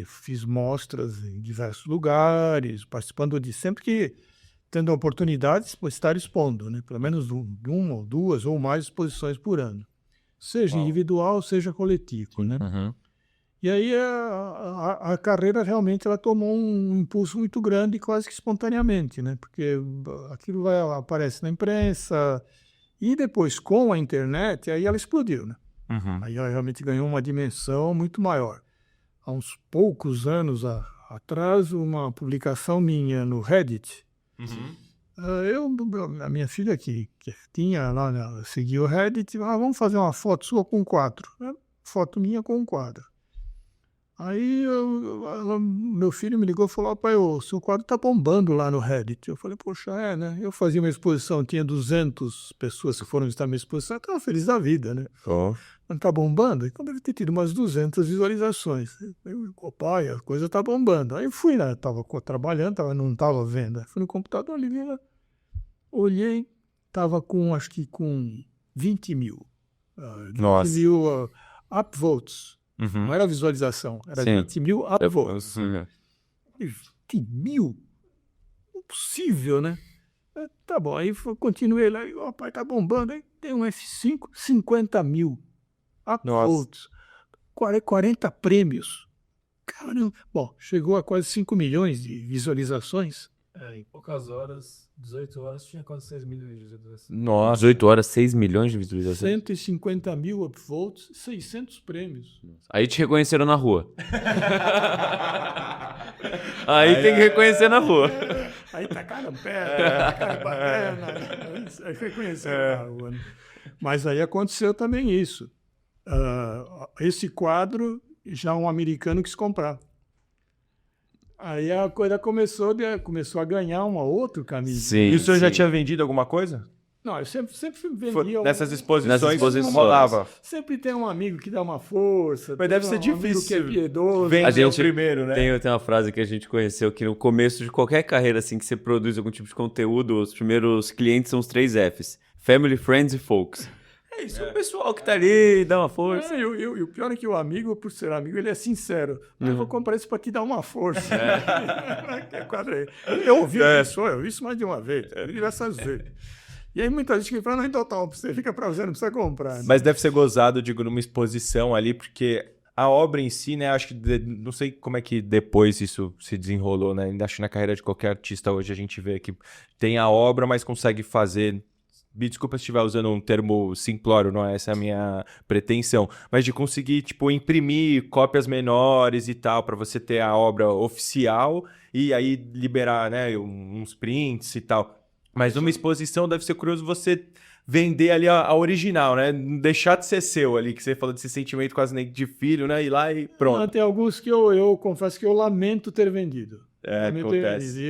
fiz mostras em diversos lugares, participando sempre que tendo oportunidades, estar expondo, né? Pelo menos uma ou 2 ou mais exposições por ano. Seja individual, seja coletivo, né? E aí a carreira realmente ela tomou um impulso muito grande, quase que espontaneamente, né? Porque aquilo aparece na imprensa e depois com a internet, aí ela explodiu, né? Uhum. Aí ela realmente ganhou uma dimensão muito maior. Há uns poucos anos atrás, uma publicação minha no Reddit, a minha filha que tinha lá, né, ela seguia o Reddit, vamos fazer uma foto sua com um quadro. Foto minha com um quadro. Aí meu filho me ligou e falou, pai, o seu quadro tá bombando lá no Reddit. Eu falei, poxa, né? Eu fazia uma exposição, tinha 200 pessoas que foram visitar minha exposição, eu estava feliz da vida, né? Não tá bombando? Então deve ter tido umas 200 visualizações. Eu, pai, a coisa tá bombando. Aí eu fui, né? Tava trabalhando, não tava vendo. Fui no computador ali, olhei, tava acho que com 20 mil. 20 Nossa. mil upvotes. Uhum. Não era visualização, era Sim. 20 mil upvotes. Uhum. 20 mil? Impossível, né? Tá bom, aí continuei lá, e o pai tá bombando, aí tem um F5, 50 mil upvotes, 40 prêmios. Caramba. Bom, chegou a quase 5 milhões de visualizações. Em poucas horas, 18 horas, tinha quase 6 milhões de visualizações. Nossa. 18 horas, 6 milhões de visualizações. 150 mil upvotes, 600 prêmios. Aí te reconheceram na rua. Aí tem que reconhecer na rua. Aí tacaram pedra, tacaram banana. Aí reconheceram na rua, né? Mas aí aconteceu também isso. Esse quadro, já um americano quis comprar. Aí a coisa começou a ganhar um outro caminho. Sim. E o senhor já sim. tinha vendido alguma coisa? Não, eu sempre vendia. Nessas exposições, Nessas exposições. rolava. Sempre tem um amigo que dá uma força. Mas deve tem ser um amigo difícil. que é piedoso. Vender A gente primeiro, né? Tem uma frase que a gente conheceu que no começo de qualquer carreira assim que você produz algum tipo de conteúdo, os primeiros clientes são os 3 Fs. Family, Friends e Folks. É isso, o pessoal que tá ali, dá uma força. E o pior é que o amigo, por ser amigo, ele é sincero. Eu vou comprar isso para te dar uma força. Eu ouvi isso mais de uma vez, diversas vezes. E aí muita gente que fala, não, então tá, você fica pra você, não precisa comprar. Né? Mas deve ser gozado, digo, numa exposição ali, porque a obra em si, né, acho que, não sei como é que depois isso se desenrolou, né, ainda acho que na carreira de qualquer artista hoje a gente vê que tem a obra, mas consegue fazer, me desculpa se estiver usando um termo simplório, não é essa a minha pretensão, mas de conseguir, tipo, imprimir cópias menores e tal, para você ter a obra oficial e aí liberar, né, uns prints e tal. Mas numa exposição deve ser curioso você vender ali a original, né? Não deixar de ser seu ali, que você falou desse sentimento quase nem de filho, né? Ir lá e pronto. Tem alguns que eu confesso que eu lamento ter vendido. Acontece.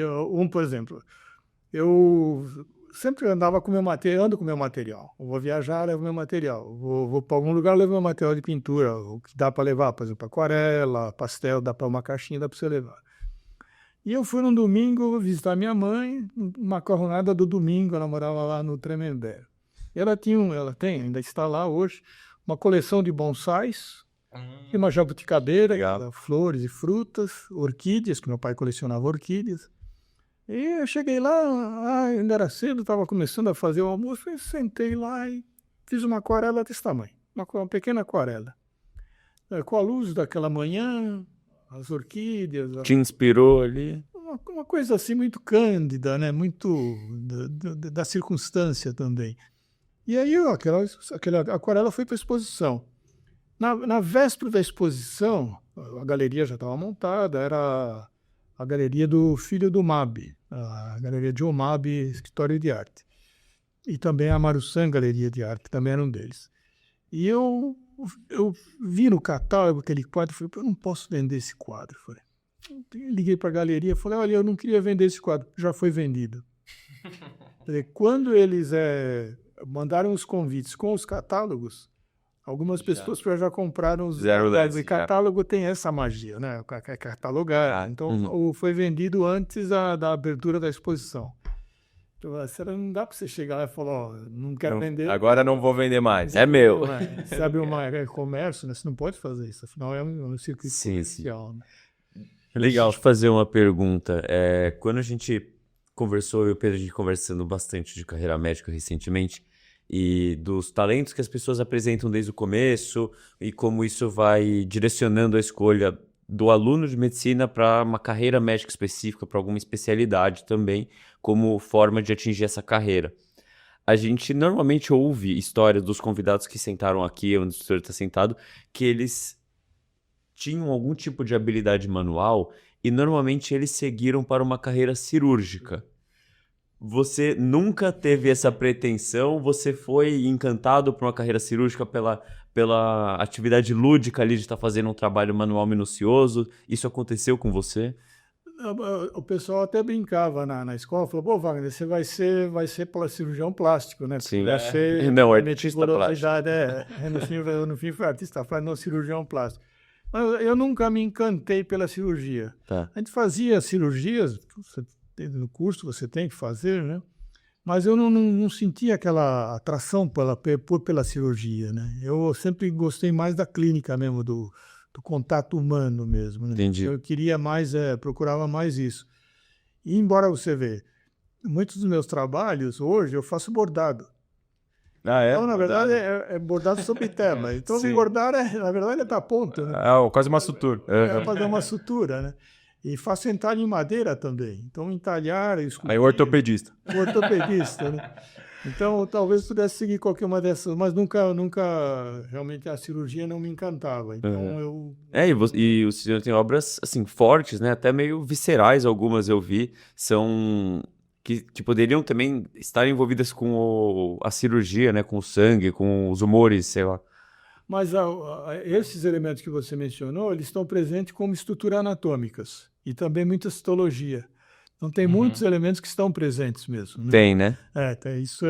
Por exemplo, eu sempre andava com meu material, ando com meu material. Eu vou viajar, levo meu material. Vou para algum lugar, levo meu material de pintura, o que dá para levar, por exemplo, aquarela, pastel, dá para uma caixinha, dá para você levar. E eu fui num domingo visitar minha mãe, macarronada do domingo, ela morava lá no Tremembé. Ela tem, ainda está lá hoje, uma coleção de bonsais, e uma jabuticabeira, flores e frutas, orquídeas, que meu pai colecionava orquídeas. E eu cheguei lá, ainda era cedo, estava começando a fazer o almoço, e sentei lá e fiz uma aquarela desse tamanho, uma pequena aquarela. Com a luz daquela manhã, as orquídeas. Te inspirou ali? Uma coisa assim muito cândida, né? Muito da circunstância também. E aí aquela aquarela foi para a exposição. Na véspera da exposição, a galeria já estava montada, era a galeria do filho do Mabi, a galeria de Omab, Escritório de Arte. E também a Marusan Galeria de Arte, também era um deles. E eu vi no catálogo aquele quadro e falei, eu não posso vender esse quadro. Falei, liguei para a galeria e falei, olha, eu não queria vender esse quadro, já foi vendido. Quando eles mandaram os convites com os catálogos, algumas pessoas já compraram os catálogos. E catálogo tem essa magia, né? É catalogar. Então, foi vendido antes da abertura da exposição. Não dá para você chegar lá e falar, ó, não quero vender. Agora não vou vender mais. É meu. Você abre um comércio, né? Você não pode fazer isso. Afinal, é um circuito comercial. Né? Legal. Deixa eu fazer uma pergunta. Quando a gente conversou, eu e o Pedro, a gente conversando bastante de carreira médica recentemente, e dos talentos que as pessoas apresentam desde o começo e como isso vai direcionando a escolha do aluno de medicina para uma carreira médica específica, para alguma especialidade também, como forma de atingir essa carreira. A gente normalmente ouve histórias dos convidados que sentaram aqui, onde o senhor está sentado, que eles tinham algum tipo de habilidade manual e normalmente eles seguiram para uma carreira cirúrgica. Você nunca teve essa pretensão? Você foi encantado por uma carreira cirúrgica pela atividade lúdica ali de estar fazendo um trabalho manual minucioso? Isso aconteceu com você? O pessoal até brincava na escola, falou, pô, Wagner, você vai ser cirurgião plástico, né? Sim. Vai ser Não, artista plástico. No fim foi artista plástico, não cirurgião plástico. Mas eu nunca me encantei pela cirurgia. Tá. A gente fazia cirurgias, no curso você tem que fazer, né? Mas eu não sentia aquela atração pela cirurgia, né? Eu sempre gostei mais da clínica mesmo, do contato humano mesmo, né? Entendi. Eu queria mais, procurava mais isso. E embora você vê, muitos dos meus trabalhos hoje eu faço bordado. Ah, é? Então, na verdade, é bordado sobre tela. Então, Sim. bordar, na verdade, é dar ponto, né? Quase uma sutura. É fazer uma sutura, né? E faço entalhe em madeira também. Então, entalhar, esculpir. Aí o ortopedista. O ortopedista, né? Então, talvez pudesse seguir qualquer uma dessas, mas nunca, realmente a cirurgia não me encantava. Então, eu... E o senhor tem obras, assim, fortes, né? Até meio viscerais, algumas eu vi, são... Que poderiam também estar envolvidas com a cirurgia, né? Com o sangue, com os humores, sei lá. Mas esses elementos que você mencionou, eles estão presentes como estruturas anatômicas e também muita citologia. Então, tem muitos elementos que estão presentes mesmo. Né? Tem, né? Isso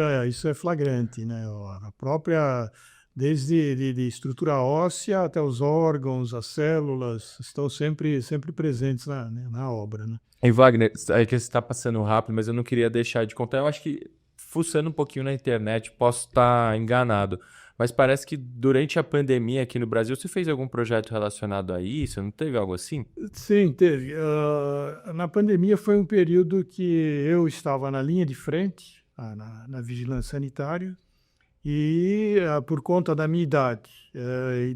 é flagrante, né? A própria, desde de estrutura óssea até os órgãos, as células, estão sempre presentes na obra, né? E Wagner, é que você está passando rápido, mas eu não queria deixar de contar. Eu acho que, fuçando um pouquinho na internet, posso estar enganado, mas parece que durante a pandemia aqui no Brasil, você fez algum projeto relacionado a isso? Não teve algo assim? Sim, teve. Na pandemia foi um período que eu estava na linha de frente, na vigilância sanitária, e por conta da minha idade e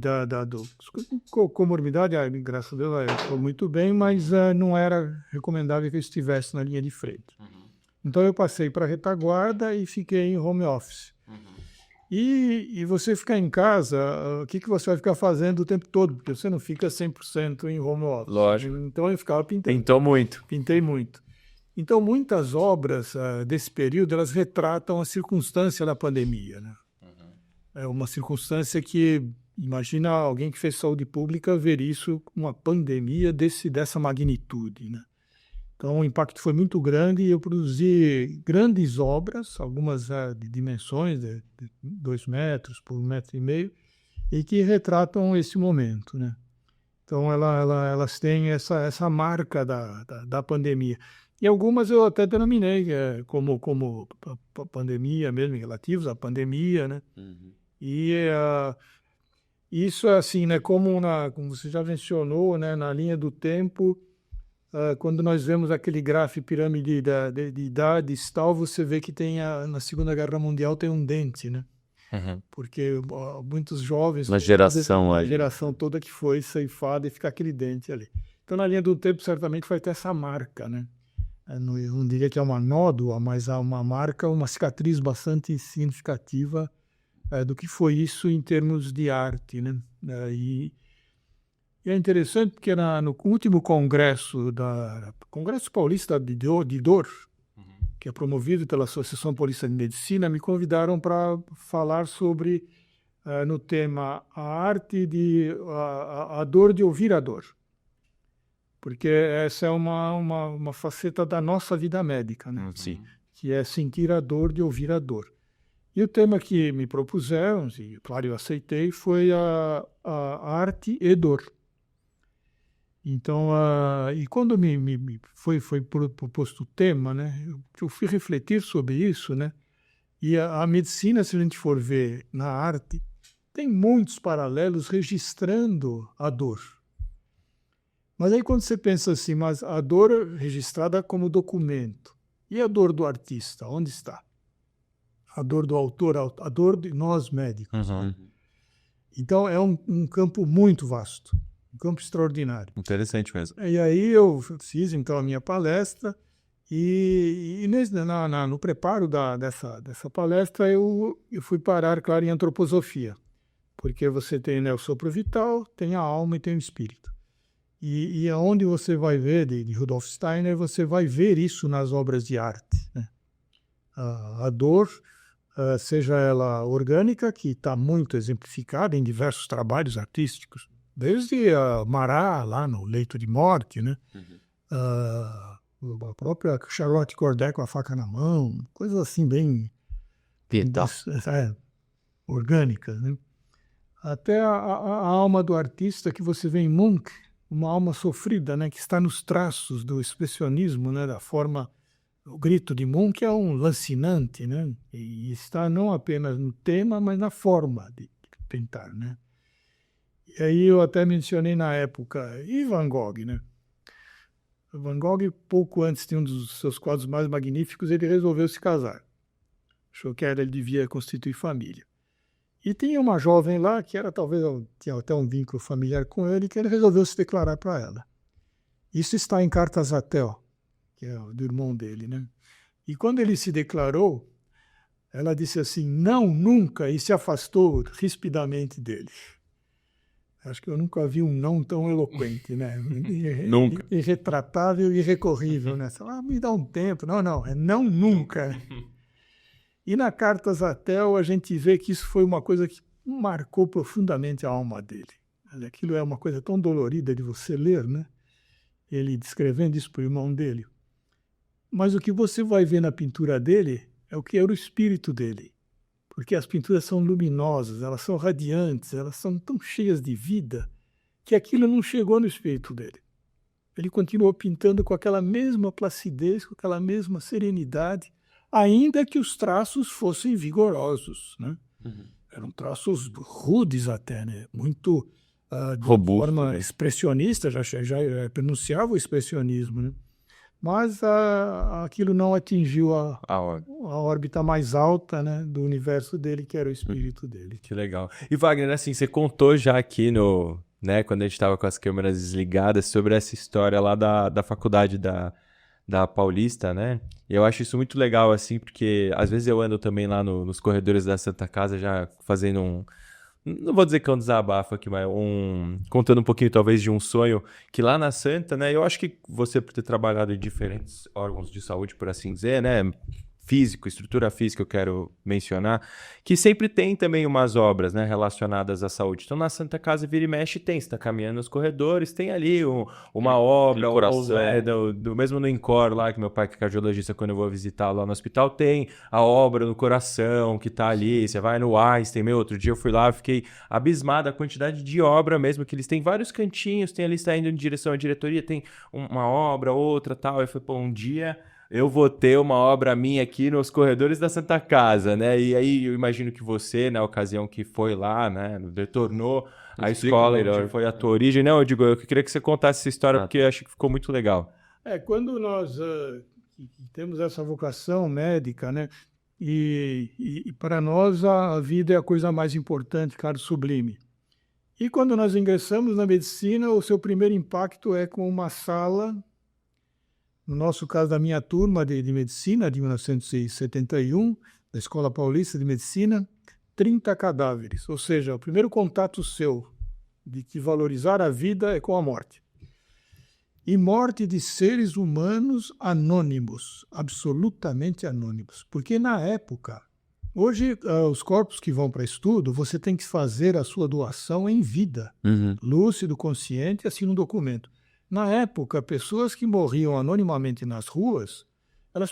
comorbidade, graças a Deus, eu estou muito bem, mas não era recomendável que eu estivesse na linha de frente. Então eu passei para a retaguarda e fiquei em home office. E você ficar em casa, o que você vai ficar fazendo o tempo todo? Porque você não fica 100% em home office. Lógico. Então eu ficava pintando. Pintou muito. Pintei muito. Então muitas obras desse período, elas retratam a circunstância da pandemia, né? É uma circunstância que, imagina alguém que fez saúde pública ver isso, uma pandemia dessa magnitude, né? Então, o impacto foi muito grande e eu produzi grandes obras, algumas de dimensões de 2 metros por 1,5 metro, e que retratam esse momento, né? Então, elas têm essa marca da pandemia. E algumas eu até denominei como pandemia mesmo, relativos à pandemia, né? E isso é assim, né? Como você já mencionou, né? Na linha do tempo, quando nós vemos aquele gráfico pirâmide de idades tal, você vê que tem na Segunda Guerra Mundial tem um dente, né? Porque muitos jovens... Uma geração a ali. geração toda que foi ceifada e fica aquele dente ali. Então, na linha do tempo, certamente vai ter essa marca, né? Eu não diria que é uma nódoa, mas há uma marca, uma cicatriz bastante significativa do que foi isso em termos de arte, né? E é interessante porque no último congresso Congresso Paulista de Dor, que é promovido pela Associação Paulista de Medicina, me convidaram para falar sobre, no tema, a arte a dor de ouvir a dor. Porque essa é uma faceta da nossa vida médica, né? Sim. Que é sentir a dor de ouvir a dor. E o tema que me propuseram, e claro, eu aceitei, foi a arte e dor. Então, e quando foi proposto o tema, né, eu fui refletir sobre isso, né? E a medicina, se a gente for ver na arte, tem muitos paralelos registrando a dor. Mas aí quando você pensa assim, mas a dor registrada como documento, e a dor do artista, onde está? a dor do autor, a dor de nós médicos. Uhum. Então, é um campo muito vasto, um campo extraordinário. Interessante mesmo. E aí eu fiz, então, a minha palestra e no preparo dessa palestra eu fui parar, claro, em antroposofia, porque você tem, né, o sopro vital, tem a alma e tem o espírito. E aonde você vai ver, de Rudolf Steiner, você vai ver isso nas obras de arte, né? A dor, seja ela orgânica, que está muito exemplificada em diversos trabalhos artísticos, desde Marat, lá no Leito de Morte, né? A própria Charlotte Corday com a faca na mão, coisas assim bem orgânicas, né? Até a alma do artista que você vê em Munch, uma alma sofrida, né, que está nos traços do expressionismo, né, da forma. O grito de Munch é um lancinante, né, e está não apenas no tema, mas na forma de pintar, né. E aí eu até mencionei na época, e Van Gogh, né? Van Gogh, pouco antes de um dos seus quadros mais magníficos, ele resolveu se casar. Achou que ele devia constituir família. E tinha uma jovem lá, que tinha até um vínculo familiar com ele, que ele resolveu se declarar para ela. Isso está em Cartas a Theo, que é do irmão dele, né? E quando ele se declarou, ela disse assim, não, nunca, e se afastou rispidamente dele. Acho que eu nunca vi um não tão eloquente, né? Nunca. Irretratável e irrecorrível, né? Me dá um tempo. Não, é não nunca. E na Cartas a Theo a gente vê que isso foi uma coisa que marcou profundamente a alma dele. Aquilo é uma coisa tão dolorida de você ler, né? Ele descrevendo isso para o irmão dele. Mas o que você vai ver na pintura dele é o que era o espírito dele. Porque as pinturas são luminosas, elas são radiantes, elas são tão cheias de vida que aquilo não chegou no espírito dele. Ele continuou pintando com aquela mesma placidez, com aquela mesma serenidade, ainda que os traços fossem vigorosos, né? Eram traços rudes até, né? Muito de Robusto, forma né? expressionista, já pronunciava o expressionismo, né? Mas aquilo não atingiu a órbita mais alta, né, do universo dele, que era o espírito dele. Que legal. E Wagner, assim, você contou já aqui né, quando a gente estava com as câmeras desligadas, sobre essa história lá da faculdade da Paulista, né? E eu acho isso muito legal, assim, porque às vezes eu ando também lá nos corredores da Santa Casa já fazendo não vou dizer que é um desabafo aqui, mas contando um pouquinho talvez de um sonho que lá na Santa, né? Eu acho que você, por ter trabalhado em diferentes órgãos de saúde, por assim dizer, né? Físico, estrutura física, eu quero mencionar, que sempre tem também umas obras, né, relacionadas à saúde. Então, na Santa Casa, vira e mexe, você está caminhando nos corredores, tem ali uma obra, mesmo no INCOR lá, que meu pai que é cardiologista, quando eu vou visitar lá no hospital, tem a obra no coração que está ali, você vai no Einstein, outro dia eu fui lá, fiquei abismado a quantidade de obra mesmo, que eles têm vários cantinhos, tem ali, está indo em direção à diretoria, tem uma obra, outra, tal, eu falei, pô, um dia eu vou ter uma obra minha aqui nos corredores da Santa Casa, né? E aí eu imagino que você, na ocasião que foi lá, né, retornou à escola, onde foi a tua origem. Não, eu queria que você contasse essa história, porque eu acho que ficou muito legal. Quando nós temos essa vocação médica, né? E para nós a vida é a coisa mais importante, caro sublime. E quando nós ingressamos na medicina, o seu primeiro impacto é com uma sala. No nosso caso, da minha turma de medicina, de 1971, da Escola Paulista de Medicina, 30 cadáveres. Ou seja, o primeiro contato seu de que valorizar a vida é com a morte. E morte de seres humanos anônimos, absolutamente anônimos. Porque na época, hoje, os corpos que vão para estudo, você tem que fazer a sua doação em vida, lúcido, consciente, assina um documento. Na época, pessoas que morriam anonimamente nas ruas, elas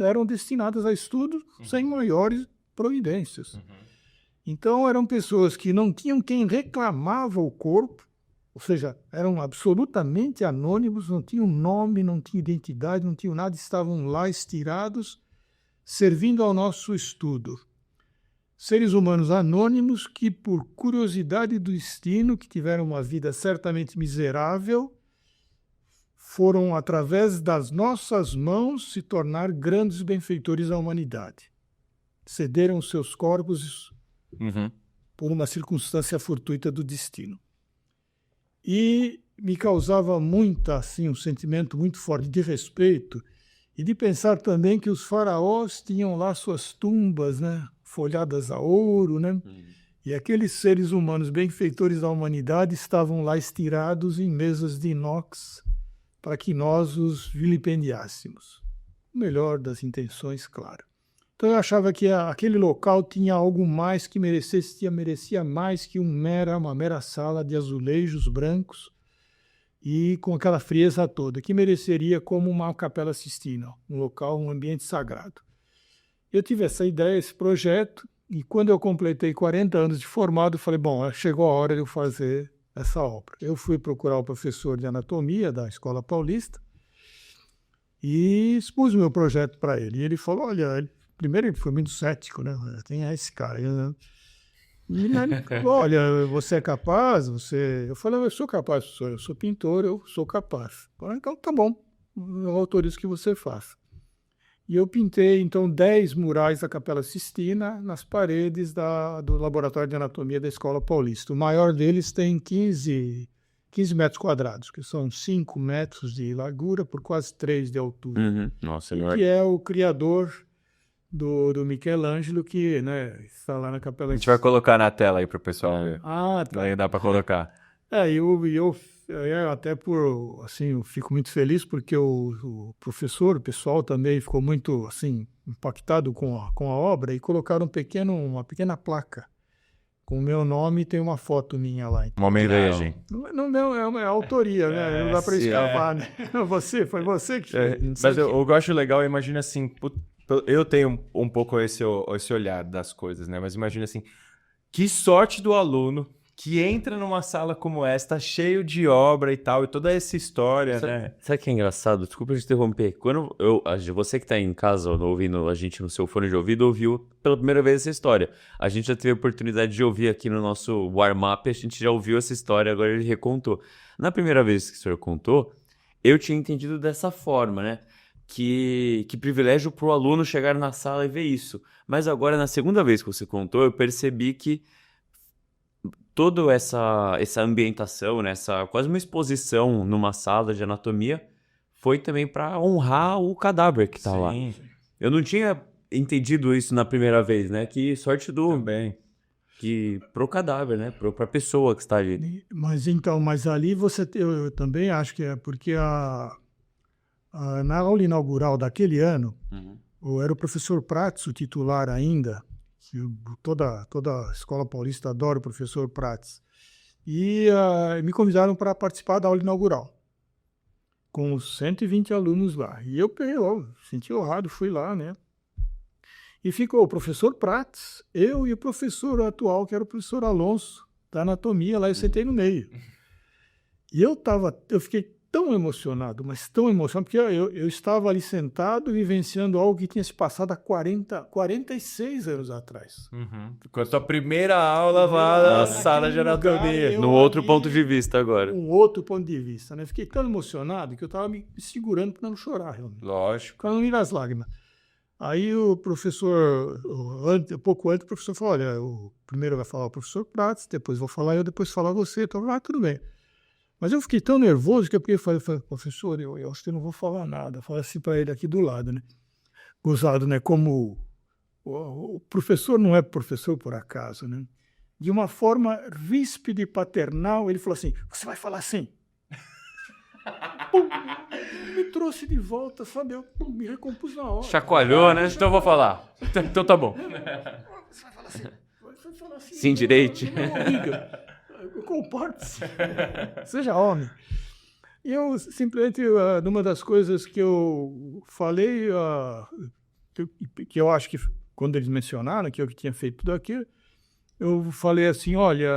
eram destinadas a estudos sem maiores providências. Então, eram pessoas que não tinham quem reclamava o corpo, ou seja, eram absolutamente anônimos, não tinham nome, não tinham identidade, não tinham nada, estavam lá estirados, servindo ao nosso estudo. Seres humanos anônimos que, por curiosidade do destino, que tiveram uma vida certamente miserável, foram, através das nossas mãos, se tornar grandes benfeitores à humanidade. cederam seus corpos Uhum. por uma circunstância fortuita do destino. E me causava um sentimento muito forte de respeito e de pensar também que os faraós tinham lá suas tumbas, né, folhadas a ouro, né? E aqueles seres humanos benfeitores da humanidade estavam lá estirados em mesas de inox para que nós os vilipendiássemos. O melhor das intenções, claro. Então eu achava que aquele local tinha algo mais que merecia mais que uma mera sala de azulejos brancos e com aquela frieza toda, que mereceria como uma Capela Sistina, um local, um ambiente sagrado. Eu tive essa ideia, esse projeto, e quando eu completei 40 anos de formado, eu falei, bom, chegou a hora de eu fazer essa obra. Eu fui procurar o professor de anatomia da Escola Paulista e expus o meu projeto para ele. E ele falou, olha, primeiro ele foi muito cético, né? Tem esse cara. Olha, você é capaz? Eu falei, eu sou capaz, professor, eu sou pintor, eu sou capaz. Então, tá bom, eu autorizo que você faça. E eu pintei, então, 10 murais da Capela Sistina nas paredes do Laboratório de Anatomia da Escola Paulista. O maior deles tem 15 metros quadrados, que são 5 metros de largura por quase 3 de altura. Uhum. Nossa, Que é o criador do Michelangelo, que, né, está lá na Capela. A gente vai colocar na tela aí pro pessoal ver. Ah, tá. Aí dá para colocar. Eu até eu fico muito feliz porque o professor, o pessoal também ficou muito, assim, impactado com a obra e colocaram uma pequena placa com o meu nome e tem uma foto minha lá. Uma homenagem. Não, é autoria, né? Não dá para escapar, né? Foi você que fez. Mas eu acho legal, imagina assim, eu tenho um pouco esse olhar das coisas, né? Mas imagina assim, que sorte do aluno que entra numa sala como esta, cheio de obra e tal, e toda essa história, né? Sabe o que é engraçado? Desculpa te interromper. Quando você que tá em casa ouvindo a gente no seu fone de ouvido, ouviu pela primeira vez essa história. A gente já teve a oportunidade de ouvir aqui no nosso warm-up, a gente já ouviu essa história, agora ele recontou. Na primeira vez que o senhor contou, eu tinha entendido dessa forma, né? Que privilégio pro aluno chegar na sala e ver isso. Mas agora, na segunda vez que você contou, eu percebi que toda essa ambientação, né, quase uma exposição numa sala de anatomia, foi também para honrar o cadáver que tá lá. Eu não tinha entendido isso na primeira vez, né? Que sorte Também. pro cadáver, né? Pra pessoa que está ali. Mas ali eu também acho que é porque na aula inaugural daquele ano, era o professor Prats, o titular ainda, que toda a Escola Paulista adora o professor Prats. E me convidaram para participar da aula inaugural, com os 120 alunos lá. E eu senti honrado, fui lá, né? E ficou o professor Prats, eu e o professor atual, que era o professor Alonso, da anatomia, lá eu sentei no meio. E eu fiquei tão emocionado, mas tão emocionado, porque eu estava ali sentado vivenciando algo que tinha se passado há 46 anos atrás. Com a sua primeira aula lá na sala de anatomia. No outro ponto de vista agora. Um outro ponto de vista, né? Fiquei tão emocionado que eu estava me segurando para não chorar, realmente. Lógico. Para não ir nas lágrimas. Aí o professor, pouco antes, o professor falou, olha, primeiro vai falar o professor Prats, depois vou falar eu, depois falar você. Então, tudo bem. Mas eu fiquei tão nervoso que eu falei, professor, eu acho que eu não vou falar nada. Falei assim para ele aqui do lado, né? Gozado, né? Como o professor não é professor por acaso, né? De uma forma ríspida e paternal, ele falou assim, você vai falar assim. Pum, me trouxe de volta, sabe? Eu me recompus na hora. Chacoalhou, né? Então eu vou falar. Então tá bom. Você vai falar assim. Vai falar assim. Sim, direito. Comporte-se. Seja homem. E eu simplesmente, numa das coisas que eu falei, que eu acho que quando eles mencionaram que eu tinha feito tudo aquilo, eu falei assim, olha,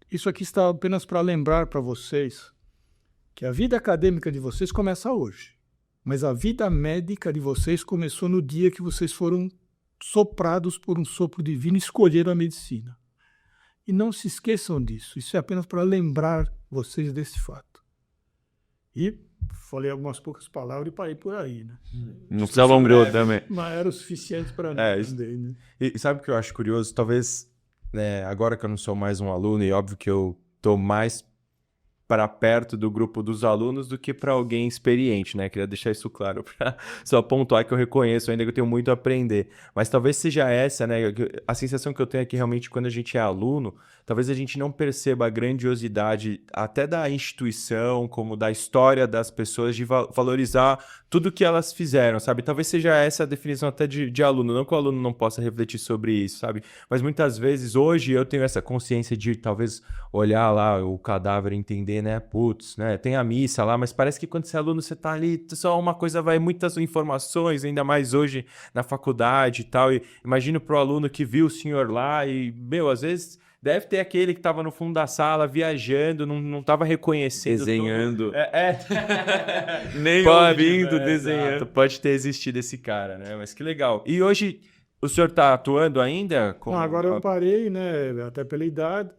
isso aqui está apenas para lembrar para vocês que a vida acadêmica de vocês começa hoje, mas a vida médica de vocês começou no dia que vocês foram soprados por um sopro divino e escolheram a medicina. E não se esqueçam disso. Isso é apenas para lembrar vocês desse fato. E falei algumas poucas palavras e parei por aí, né? Não se alongou também. Mas era o suficiente para mim Isso. entender, né? E sabe o que eu acho curioso? Talvez, né, agora que eu não sou mais um aluno, e óbvio que eu tô mais para perto do grupo dos alunos do que para alguém experiente, né? Queria deixar isso claro, para só pontuar que eu reconheço ainda que eu tenho muito a aprender. Mas talvez seja essa, né? A sensação que eu tenho é que realmente quando a gente é aluno, talvez a gente não perceba a grandiosidade até da instituição, como da história das pessoas, de valorizar tudo que elas fizeram, sabe? Talvez seja essa a definição até de aluno, não que o aluno não possa refletir sobre isso, sabe? Mas muitas vezes, hoje, eu tenho essa consciência de talvez olhar lá o cadáver e entender, né? Putz, né? Tem a missa lá, mas parece que quando você é aluno, você tá ali, só uma coisa vai, muitas informações, ainda mais hoje na faculdade e tal. E imagino pro aluno que viu o senhor lá e, meu, às vezes deve ter aquele que tava no fundo da sala viajando, não tava reconhecendo. Desenhando. Nem ouvindo, exato, desenhando. pode ter existido esse cara, né? Mas que legal. E hoje, o senhor tá atuando ainda? Não, agora eu parei, né? Até pela idade.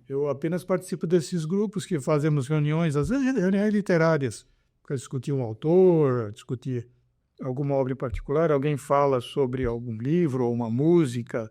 Eu apenas participo desses grupos que fazemos reuniões, às vezes reuniões literárias, para discutir um autor, discutir alguma obra em particular, alguém fala sobre algum livro ou uma música.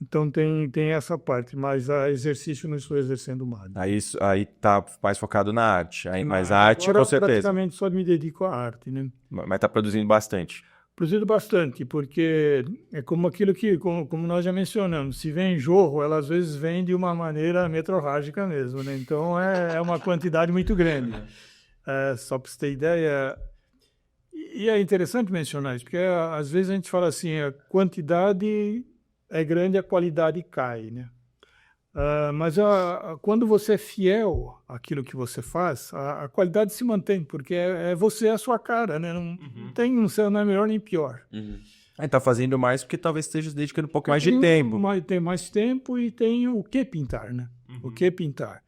Então tem essa parte, mas a exercício não estou exercendo mais. Aí tá mais focado na arte. Mas a arte, Agora, com certeza. praticamente só me dedico à arte, né? Mas tá produzindo bastante. Produzido bastante, porque é como aquilo que, como nós já mencionamos, se vem jorro, ela às vezes vem de uma maneira metrorrágica mesmo, né? Então é uma quantidade muito grande. Só para você ter ideia, e é interessante mencionar isso, porque às vezes a gente fala assim, a quantidade é grande, a qualidade cai, né? Mas quando você é fiel àquilo que você faz, a qualidade se mantém, porque é você a sua cara, né? Não é melhor nem pior. Aí tá fazendo mais porque talvez esteja se dedicando um pouco mais de tempo. Tem mais tempo e tem o que pintar, né? O que pintar.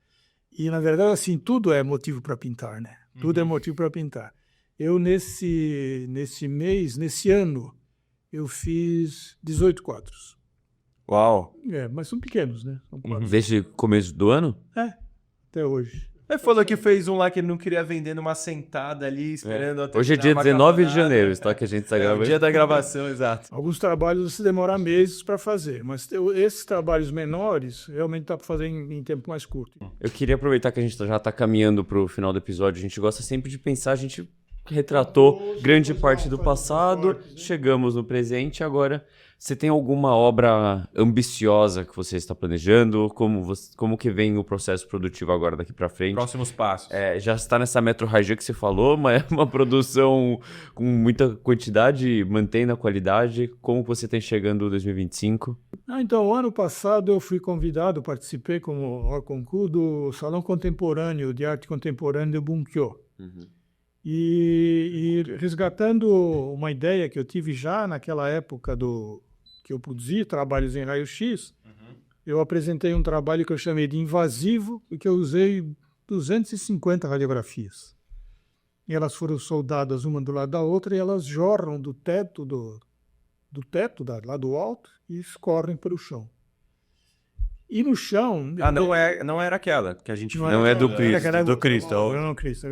E, na verdade, assim, tudo é motivo para pintar, né? Tudo é motivo para pintar. Eu, nesse ano, eu fiz 18 quadros. Uau! Mas são pequenos, né? São quadros. Desde o começo do ano? Até hoje. Ele falou que fez um lá que ele não queria vender numa sentada ali, esperando até Hoje é dia terminar uma 19 de cabanada. janeiro, está que a gente está O gravando. dia da gravação, exato. Alguns trabalhos você demora meses para fazer, mas esses trabalhos menores realmente dá para fazer em tempo mais curto. Eu queria aproveitar que a gente já está caminhando para o final do episódio. A gente gosta sempre de pensar, a gente retratou grande parte do passado, chegamos no presente. Agora, você tem alguma obra ambiciosa que você está planejando? Como que vem o processo produtivo agora daqui para frente? Próximos passos. Já está nessa metrorragia que você falou, mas é uma produção com muita quantidade, mantendo a qualidade. Como você está enxergando 2025? Então, ano passado eu fui convidado, participei como hors concours do Salão Contemporâneo de Arte Contemporânea de Bunkyo. E resgatando uma ideia que eu tive já naquela época que eu produzi trabalhos em raio-x, eu apresentei um trabalho que eu chamei de invasivo e que eu usei 250 radiografias. E elas foram soldadas uma do lado da outra e elas jorram do teto, lá do alto, e escorrem para o chão. E no chão... Não era aquela que a gente Não é do Cristo. Aquela do Cristo. Não, Cristo.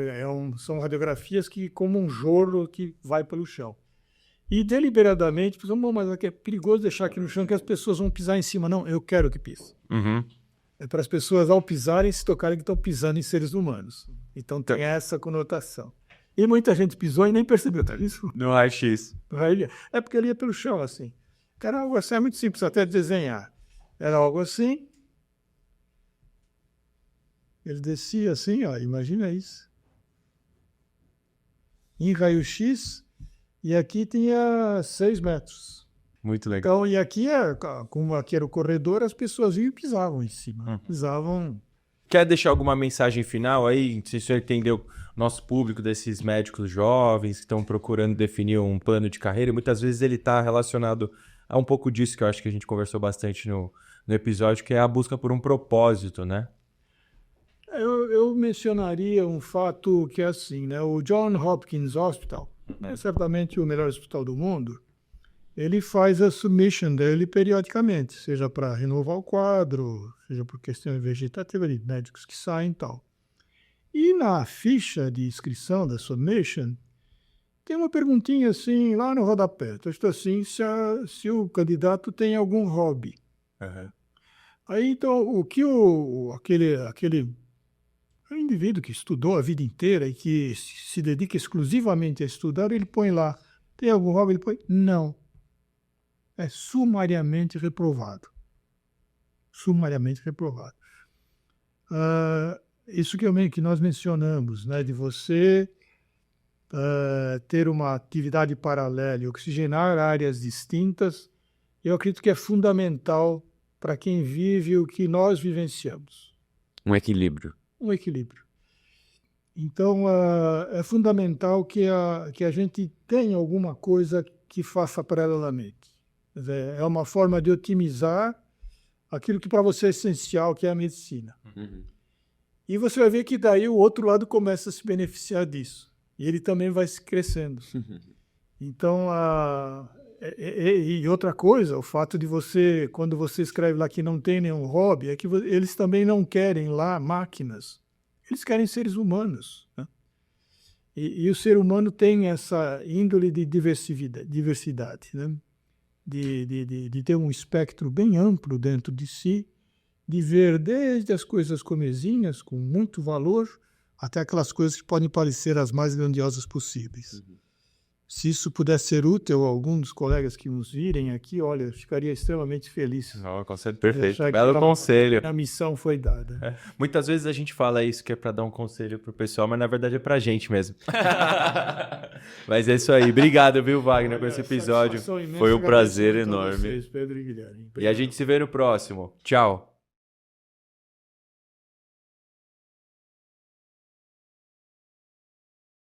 São radiografias que, como um jorro que vai pelo chão. E deliberadamente, pensamos, mas aqui é perigoso deixar aqui no chão que as pessoas vão pisar em cima. Não, eu quero que pise. É para as pessoas, ao pisarem, se tocarem que estão pisando em seres humanos. Então tem essa conotação. E muita gente pisou e nem percebeu, tá isso? No raio-x. É porque ele ia pelo chão, assim. Era algo assim, é muito simples até de desenhar. Era algo assim. Ele descia assim, ó, imagina isso. Em raio-x, e aqui tinha 6 metros. Muito legal. Então, e aqui, como aqui era o corredor, as pessoas iam e pisavam em cima. Pisavam. Quer deixar alguma mensagem final aí? Se o senhor entendeu nosso público desses médicos jovens que estão procurando definir um plano de carreira, muitas vezes ele está relacionado a um pouco disso que eu acho que a gente conversou bastante no episódio, que é a busca por um propósito, né? Eu mencionaria um fato que é assim, né? O John Hopkins Hospital, é certamente o melhor hospital do mundo, ele faz a submission dele periodicamente, seja para renovar o quadro, seja por questão vegetativa de médicos que saem e tal. E na ficha de inscrição da submission, tem uma perguntinha assim, lá no rodapé. Está assim, se o candidato tem algum hobby. Aham. Aí, então, o que aquele indivíduo que estudou a vida inteira e que se dedica exclusivamente a estudar, ele põe lá. Tem algum hobby? Ele põe não. É sumariamente reprovado. Sumariamente reprovado. Isso que nós mencionamos, né, de você ter uma atividade paralela e oxigenar áreas distintas, eu acredito que é fundamental para quem vive o que nós vivenciamos. Um equilíbrio. Um equilíbrio. Então, é fundamental que a gente tenha alguma coisa que faça paralelamente. Quer dizer, é uma forma de otimizar aquilo que para você é essencial, que é a medicina. Uhum. E você vai ver que daí o outro lado começa a se beneficiar disso. E ele também vai se crescendo. Então, e outra coisa, o fato de você, quando você escreve lá que não tem nenhum hobby, é que eles também não querem lá máquinas. Eles querem seres humanos, né? E o ser humano tem essa índole de diversidade, né? De ter um espectro bem amplo dentro de si, de ver desde as coisas comezinhas, com muito valor, até aquelas coisas que podem parecer as mais grandiosas possíveis. Uhum. Se isso puder ser útil a algum dos colegas que nos virem aqui, olha, eu ficaria extremamente feliz. Não, conselho perfeito. Achar que Belo conselho. a missão foi dada. Muitas vezes a gente fala isso que é pra dar um conselho pro pessoal, mas na verdade é pra gente mesmo. Mas é isso aí. Obrigado, viu, Wagner, por esse episódio. Satisfação imensa, Foi um prazer agradeço muito a enorme. vocês, Pedro e Guilherme. E a gente se vê no próximo. Tchau.